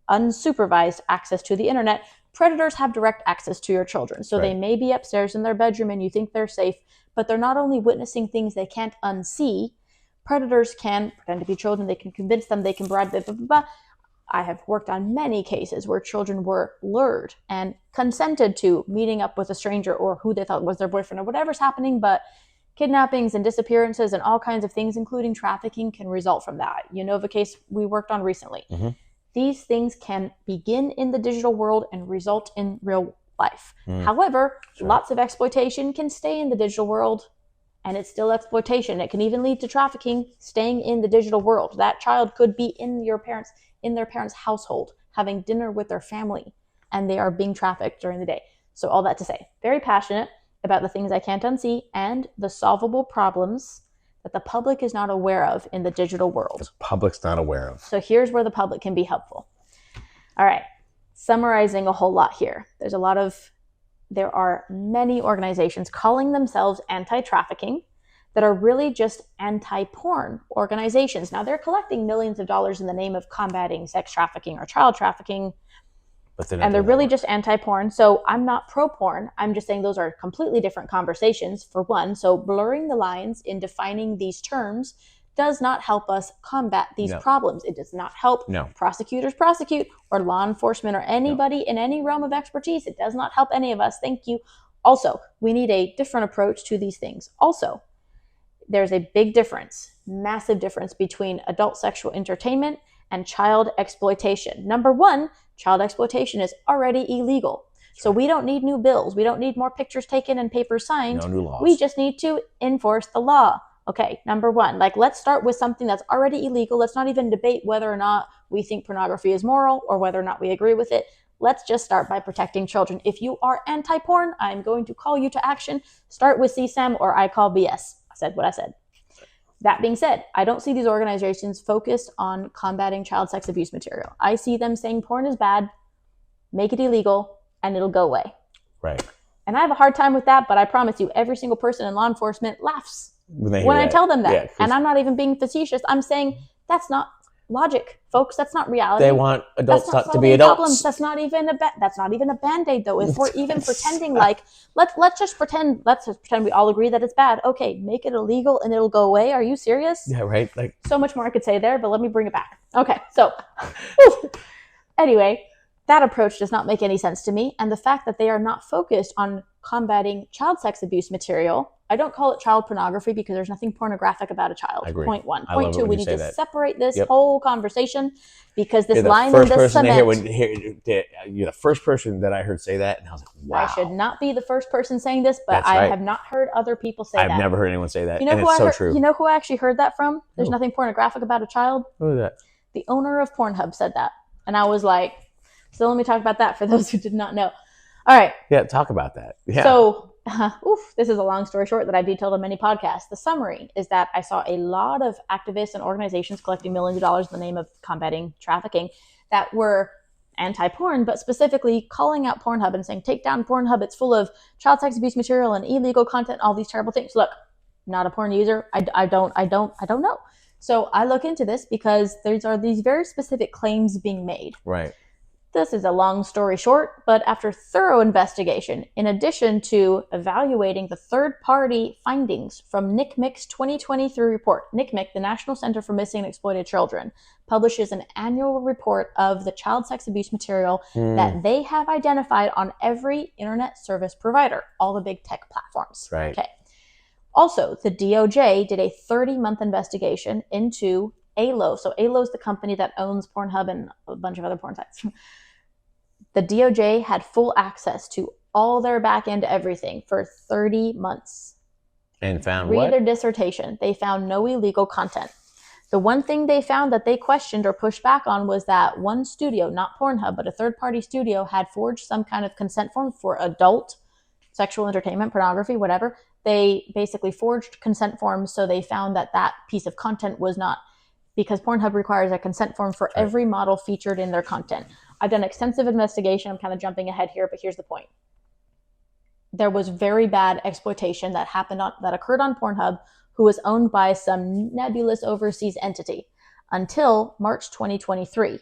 unsupervised access to the internet, predators have direct access to your children. So they may be upstairs in their bedroom and you think they're safe, but they're not only witnessing things they can't unsee, predators can pretend to be children, they can convince them, they can bribe them, blah, blah, blah. I have worked on many cases where children were lured and consented to meeting up with a stranger or who they thought was their boyfriend or whatever's happening, but kidnappings and disappearances and all kinds of things, including trafficking, can result from that. You know of a case we worked on recently. These things can begin in the digital world and result in real life. However, lots of exploitation can stay in the digital world and it's still exploitation. It can even lead to trafficking staying in the digital world. That child could be in their parents' household, having dinner with their family, and they are being trafficked during the day. So all that to say, very passionate about the things I can't unsee and the solvable problems that the public is not aware of in the digital world. The public's not aware of. So here's where the public can be helpful. All right, summarizing a whole lot here. There are many organizations calling themselves anti-trafficking that are really just anti-porn organizations. Now, they're collecting millions of dollars in the name of combating sex trafficking or child trafficking, and they're really just anti-porn. So I'm not pro-porn. I'm just saying those are completely different conversations, for one. So blurring the lines in defining these terms does not help us combat these problems. It does not help prosecutors prosecute, or law enforcement, or anybody in any realm of expertise. It does not help any of us. Thank you. Also, we need a different approach to these things. Also, there's a big difference, massive difference between adult sexual entertainment and child exploitation. Number one, child exploitation is already illegal. So we don't need new bills. We don't need more pictures taken and papers signed. No new laws. We just need to enforce the law. Okay, number one, let's start with something that's already illegal. Let's not even debate whether or not we think pornography is moral or whether or not we agree with it. Let's just start by protecting children. If you are anti-porn, I'm going to call you to action. Start with CSAM or I call BS. I said what I said. That being said, I don't see these organizations focused on combating child sex abuse material. I see them saying porn is bad, make it illegal, and it'll go away. Right. And I have a hard time with that, but I promise you, every single person in law enforcement laughs when I tell them that. Yeah, and I'm not even being facetious. I'm saying that's not logic, folks. That's not reality. They want adults to be adults. Problems. That's not even a Band-Aid, though. If we're even pretending let's just pretend we all agree that it's bad. Okay, make it illegal and it'll go away. Are you serious? Yeah, right. So much more I could say there, but let me bring it back. Okay, so anyway, that approach does not make any sense to me. And the fact that they are not focused on combating child sex abuse material, I don't call it child pornography because there's nothing pornographic about a child. I agree. Point one. Point two, we need to separate this whole conversation because this you're line in the cement. You're the first person that I heard say that, and I was like, wow. I should not be the first person saying this, but I have not heard other people say that. I've never heard anyone say that, and it's so true. You know who I actually heard that from? There's nothing pornographic about a child. Who is that? The owner of Pornhub said that. And I was like, so let me talk about that for those who did not know. All right. Yeah, talk about that. Yeah. So, this is a long story short that I've detailed on many podcasts. The summary is that I saw a lot of activists and organizations collecting millions of dollars in the name of combating trafficking that were anti-porn, but specifically calling out Pornhub and saying, take down Pornhub. It's full of child sex abuse material and illegal content, all these terrible things. Look, not a porn user. I don't know. So I look into this because there are these very specific claims being made. Right. This is a long story short, but after thorough investigation, in addition to evaluating the third-party findings from NCMEC's 2023 report, NCMEC, the National Center for Missing and Exploited Children, publishes an annual report of the child sex abuse material that they have identified on every internet service provider, all the big tech platforms. Right. Okay. Also, the DOJ did a 30-month investigation into ALO. So ALO is the company that owns Pornhub and a bunch of other porn sites. The DOJ had full access to all their back-end everything for 30 months. And found Read what? their dissertation. They found no illegal content. The one thing they found that they questioned or pushed back on was that one studio, not Pornhub, but a third-party studio, had forged some kind of consent form for adult sexual entertainment, pornography, whatever. They basically forged consent forms, so they found that that piece of content was not, because Pornhub requires a consent form for every model featured in their content. I've done extensive investigation. I'm kind of jumping ahead here, but here's the point. There was very bad exploitation that occurred on Pornhub, who was owned by some nebulous overseas entity until March 2023.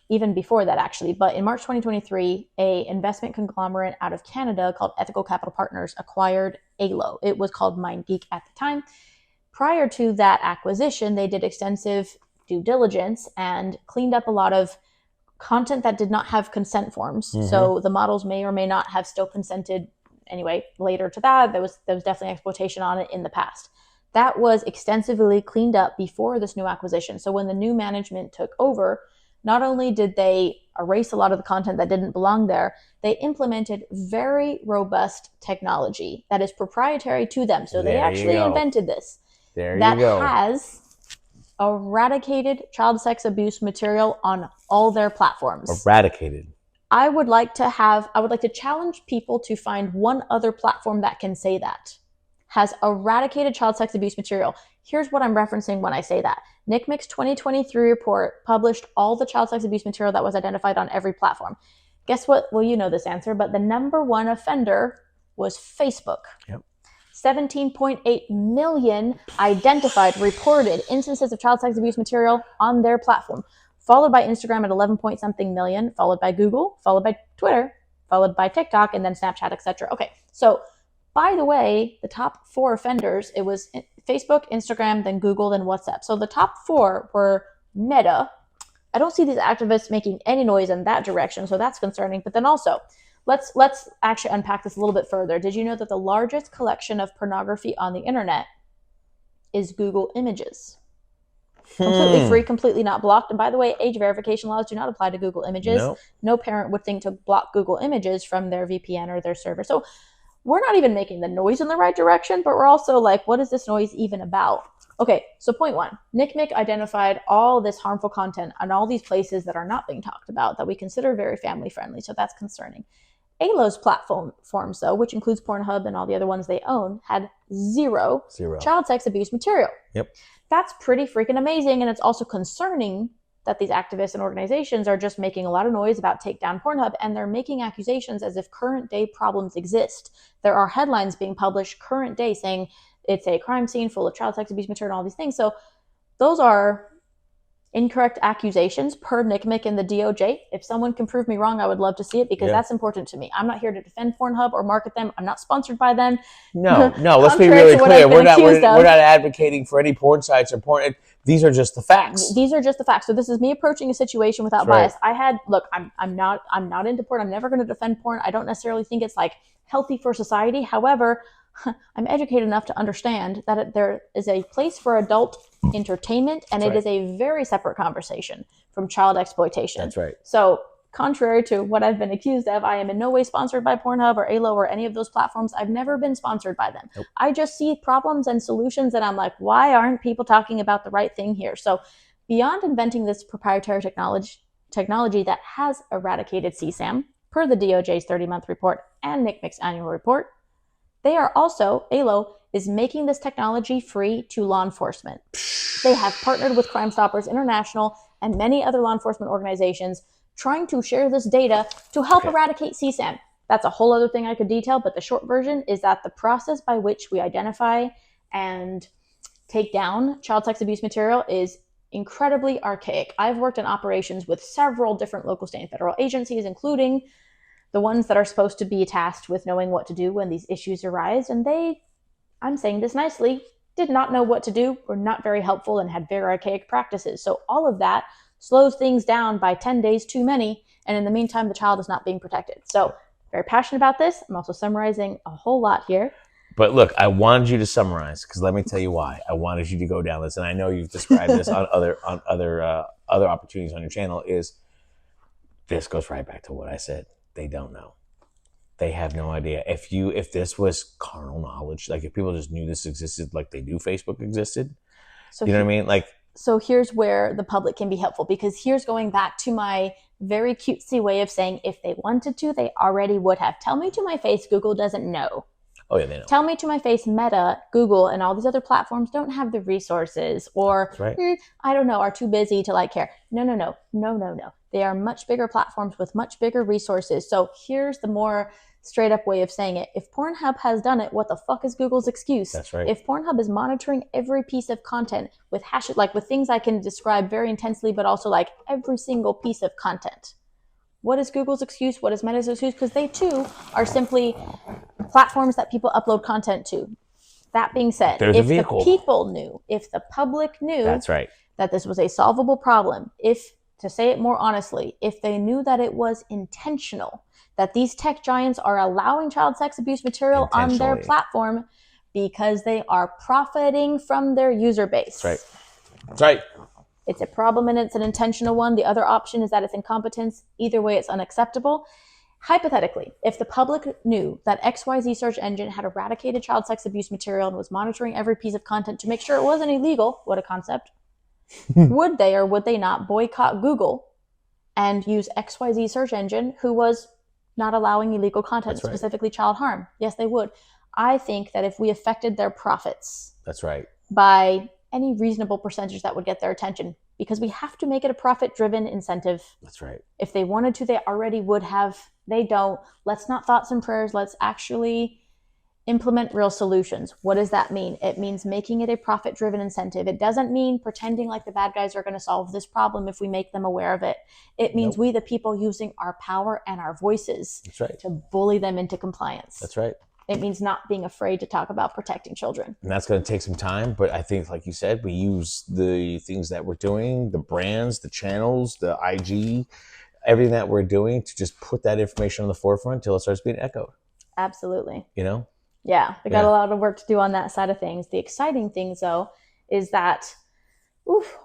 Even before that, actually. But in March 2023, a investment conglomerate out of Canada called Ethical Capital Partners acquired ALO. It was called MindGeek at the time. Prior to that acquisition, they did extensive due diligence and cleaned up a lot of content that did not have consent forms. So the models may or may not have still consented. Anyway, later to that, there was definitely exploitation on it in the past. That was extensively cleaned up before this new acquisition. So when the new management took over, not only did they erase a lot of the content that didn't belong there, they implemented very robust technology that is proprietary to them. So they actually invented this. That has eradicated child sex abuse material on all their platforms. Eradicated. I would like to challenge people to find one other platform that can say that has eradicated child sex abuse material. Here's what I'm referencing when I say that. NCMEC's 2023 report published all the child sex abuse material that was identified on every platform. Guess what? Well, you know this answer, but the number one offender was Facebook. Yep. 17.8 million identified, reported instances of child sex abuse material on their platform, followed by Instagram at 11 point something million, followed by Google, followed by Twitter, followed by TikTok, and then Snapchat, etc. Okay, so by the way, the top 4 offenders, it was Facebook, Instagram, then Google, then WhatsApp. So the top 4 were Meta. I don't see these activists making any noise in that direction, so that's concerning. But then also, let's actually unpack this a little bit further. Did you know that the largest collection of pornography on the internet is Google Images? Completely free, completely not blocked. And by the way, age verification laws do not apply to Google Images. Nope. No parent would think to block Google Images from their VPN or their server. So we're not even making the noise in the right direction, but we're also like, what is this noise even about? Okay, so point 1, NCMEC identified all this harmful content on all these places that are not being talked about that we consider very family friendly, so that's concerning. ALO's platforms, though, which includes Pornhub and all the other ones they own, had zero child sex abuse material. Yep. That's pretty freaking amazing, and it's also concerning that these activists and organizations are just making a lot of noise about take down Pornhub, and they're making accusations as if current day problems exist. There are headlines being published current day saying it's a crime scene full of child sex abuse material and all these things. So those are incorrect accusations per NCMEC and the DOJ. If someone can prove me wrong, I would love to see it because that's important to me. I'm not here to defend Pornhub or market them. I'm not sponsored by them. No, let's be really clear. We're not advocating for any porn sites or porn. These are just the facts. These are just the facts. So this is me approaching a situation without bias. I'm not into porn. I'm never going to defend porn. I don't necessarily think it's like healthy for society. However, I'm educated enough to understand that there is a place for adult entertainment, and it is a very separate conversation from child exploitation. That's right. So contrary to what I've been accused of, I am in no way sponsored by Pornhub or ALO or any of those platforms. I've never been sponsored by them. Nope. I just see problems and solutions, and I'm like, why aren't people talking about the right thing here? So beyond inventing this proprietary technology that has eradicated CSAM, per the DOJ's 30-month report and NCMEC's annual report, they are also, ALO is making this technology free to law enforcement. They have partnered with Crime Stoppers International and many other law enforcement organizations trying to share this data to help eradicate CSAM. That's a whole other thing I could detail, but the short version is that the process by which we identify and take down child sex abuse material is incredibly archaic. I've worked in operations with several different local, state, and federal agencies, including the ones that are supposed to be tasked with knowing what to do when these issues arise. And they, I'm saying this nicely, did not know what to do, were not very helpful, and had very archaic practices. So all of that slows things down by 10 days too many. And in the meantime, the child is not being protected. So very passionate about this. I'm also summarizing a whole lot here. But look, I wanted you to summarize because let me tell you why. I wanted you to go down this, and I know you've described this on other opportunities on your channel. Is this goes right back to what I said? They don't know. They have no idea. If this was carnal knowledge, like if people just knew this existed, like they knew Facebook existed, So you know what I mean? Like, so here's where the public can be helpful, because here's going back to my very cutesy way of saying, if they wanted to, they already would have. Tell me to my face, Google doesn't know. oh yeah, they know. Tell me to my face, Meta, Google, and all these other platforms don't have the resources, or That's right. I don't know, are too busy to care. No. They are much bigger platforms with much bigger resources. So here's the more straight up way of saying it. If Pornhub has done it, what the fuck is Google's excuse? That's right. If Pornhub is monitoring every piece of content with with things I can describe very intensely, but also every single piece of content, what is Google's excuse? What is Meta's excuse? Because they too are simply platforms that people upload content to. That being said, There's if a vehicle. the people knew, if the public knew That's right. that this was a solvable problem, if, to say it more honestly, if they knew that it was intentional, that these tech giants are allowing child sex abuse material on their Intentionally. platform because they are profiting from their user base. That's right. That's right. It's a problem and it's an intentional one. The other option is that it's incompetence. Either way, it's unacceptable. Hypothetically, if the public knew that XYZ search engine had eradicated child sex abuse material and was monitoring every piece of content to make sure it wasn't illegal, what a concept, would they or would they not boycott Google and use XYZ search engine who was not allowing illegal content, That's right. specifically child harm? Yes, they would. I think that if we affected their profits That's right. by any reasonable percentage, that would get their attention, because we have to make it a profit-driven incentive. That's right. If they wanted to, they already would have. They don't. Let's not thoughts and prayers. Let's actually implement real solutions. What does that mean? It means making it a profit-driven incentive. It doesn't mean pretending like the bad guys are going to solve this problem if we make them aware of it. It means we, the people, using our power and our voices That's right. to bully them into compliance. That's right. It means not being afraid to talk about protecting children. And that's going to take some time, but I think, like you said, we use the things that we're doing, the brands, the channels, the IG, everything that we're doing to just put that information on the forefront until it starts being echoed. Absolutely. You know? Yeah, we got a lot of work to do on that side of things. The exciting thing, though, is that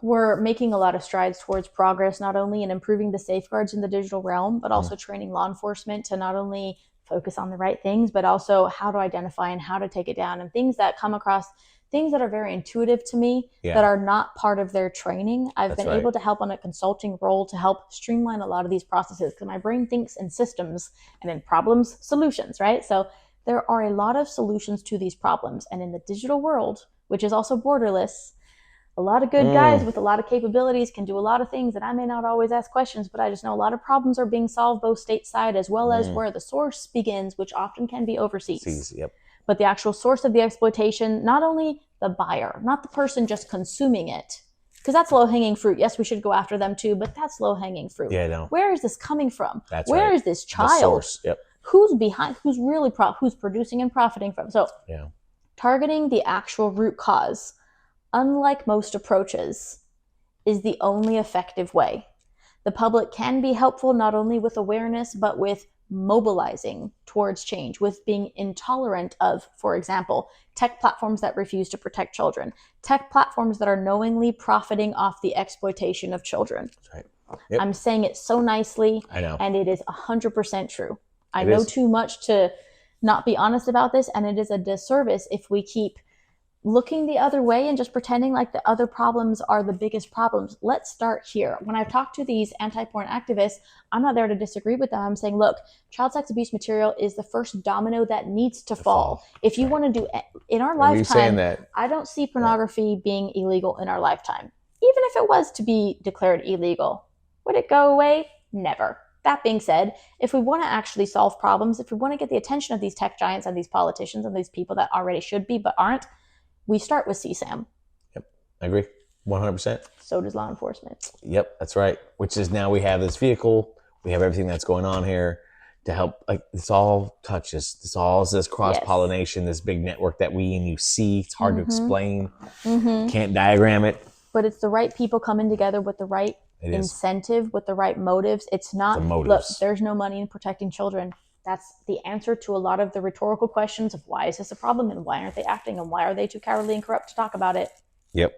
we're making a lot of strides towards progress, not only in improving the safeguards in the digital realm, but also training law enforcement to not only focus on the right things, but also how to identify and how to take it down, and things that come across, things that are very intuitive to me that are not part of their training. I've been able to help on a consulting role to help streamline a lot of these processes, because my brain thinks in systems and in problems, solutions, right? So there are a lot of solutions to these problems. And in the digital world, which is also borderless, a lot of good guys with a lot of capabilities can do a lot of things, and I may not always ask questions, but I just know a lot of problems are being solved both stateside as well as where the source begins, which often can be overseas. Yep. But the actual source of the exploitation, not only the buyer, not the person just consuming it, because that's low-hanging fruit. Yes, we should go after them too, but that's low-hanging fruit. Yeah, I know. Where is this coming from? That's Where right. is this The child? source. Yep. Who's behind? Who's really who's producing and profiting from? So targeting the actual root cause, unlike most approaches, is the only effective way. The public can be helpful not only with awareness, but with mobilizing towards change, with being intolerant of, for example, tech platforms that refuse to protect children, tech platforms that are knowingly profiting off the exploitation of children. That's right. Yep. I'm saying it so nicely, I know. and it is 100% true. I know too much to not be honest about this, and it is a disservice if we keep looking the other way and just pretending like the other problems are the biggest problems. Let's start here. When I've talked to these anti-porn activists, I'm not there to disagree with them. I'm saying, look, child sex abuse material is the first domino that needs to fall. If you want to do in our lifetime, I don't see pornography being illegal in our lifetime. Even if it was to be declared illegal, would it go away? Never. That being said, if we want to actually solve problems, if we want to get the attention of these tech giants and these politicians and these people that already should be but aren't, we start with CSAM. Yep, I agree. 100%. So does law enforcement. Yep, that's right. Which is now we have this vehicle, we have everything that's going on here to help. Like it's all touches. It's all this cross pollination, this big network that we and you see. It's hard to explain. Can't diagram it. But it's the right people coming together with the right incentive, with the right motives. It's not, look, there's no money in protecting children. That's the answer to a lot of the rhetorical questions of why is this a problem and why aren't they acting and why are they too cowardly and corrupt to talk about it? Yep.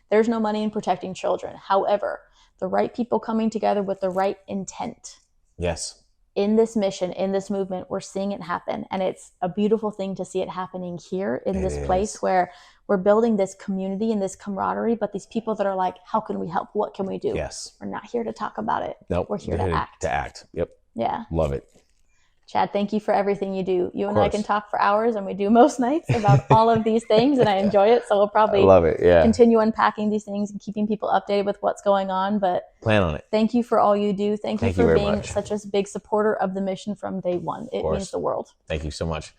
There's no money in protecting children. However, the right people coming together with the right intent. Yes. In this mission, in this movement, we're seeing it happen. And it's a beautiful thing to see it happening here in this place where we're building this community and this camaraderie, but these people that are like, how can we help? What can we do? Yes. We're not here to talk about it. Nope. We're here to act. To act. Yep. Yeah. Love it. Chad, thank you for everything you do. You and I can talk for hours, and we do most nights about all of these things, and I enjoy it. So we'll probably continue unpacking these things and keeping people updated with what's going on. But plan on it. Thank you for all you do. Thank you for being such a big supporter of the mission from day one. It means the world. Thank you so much.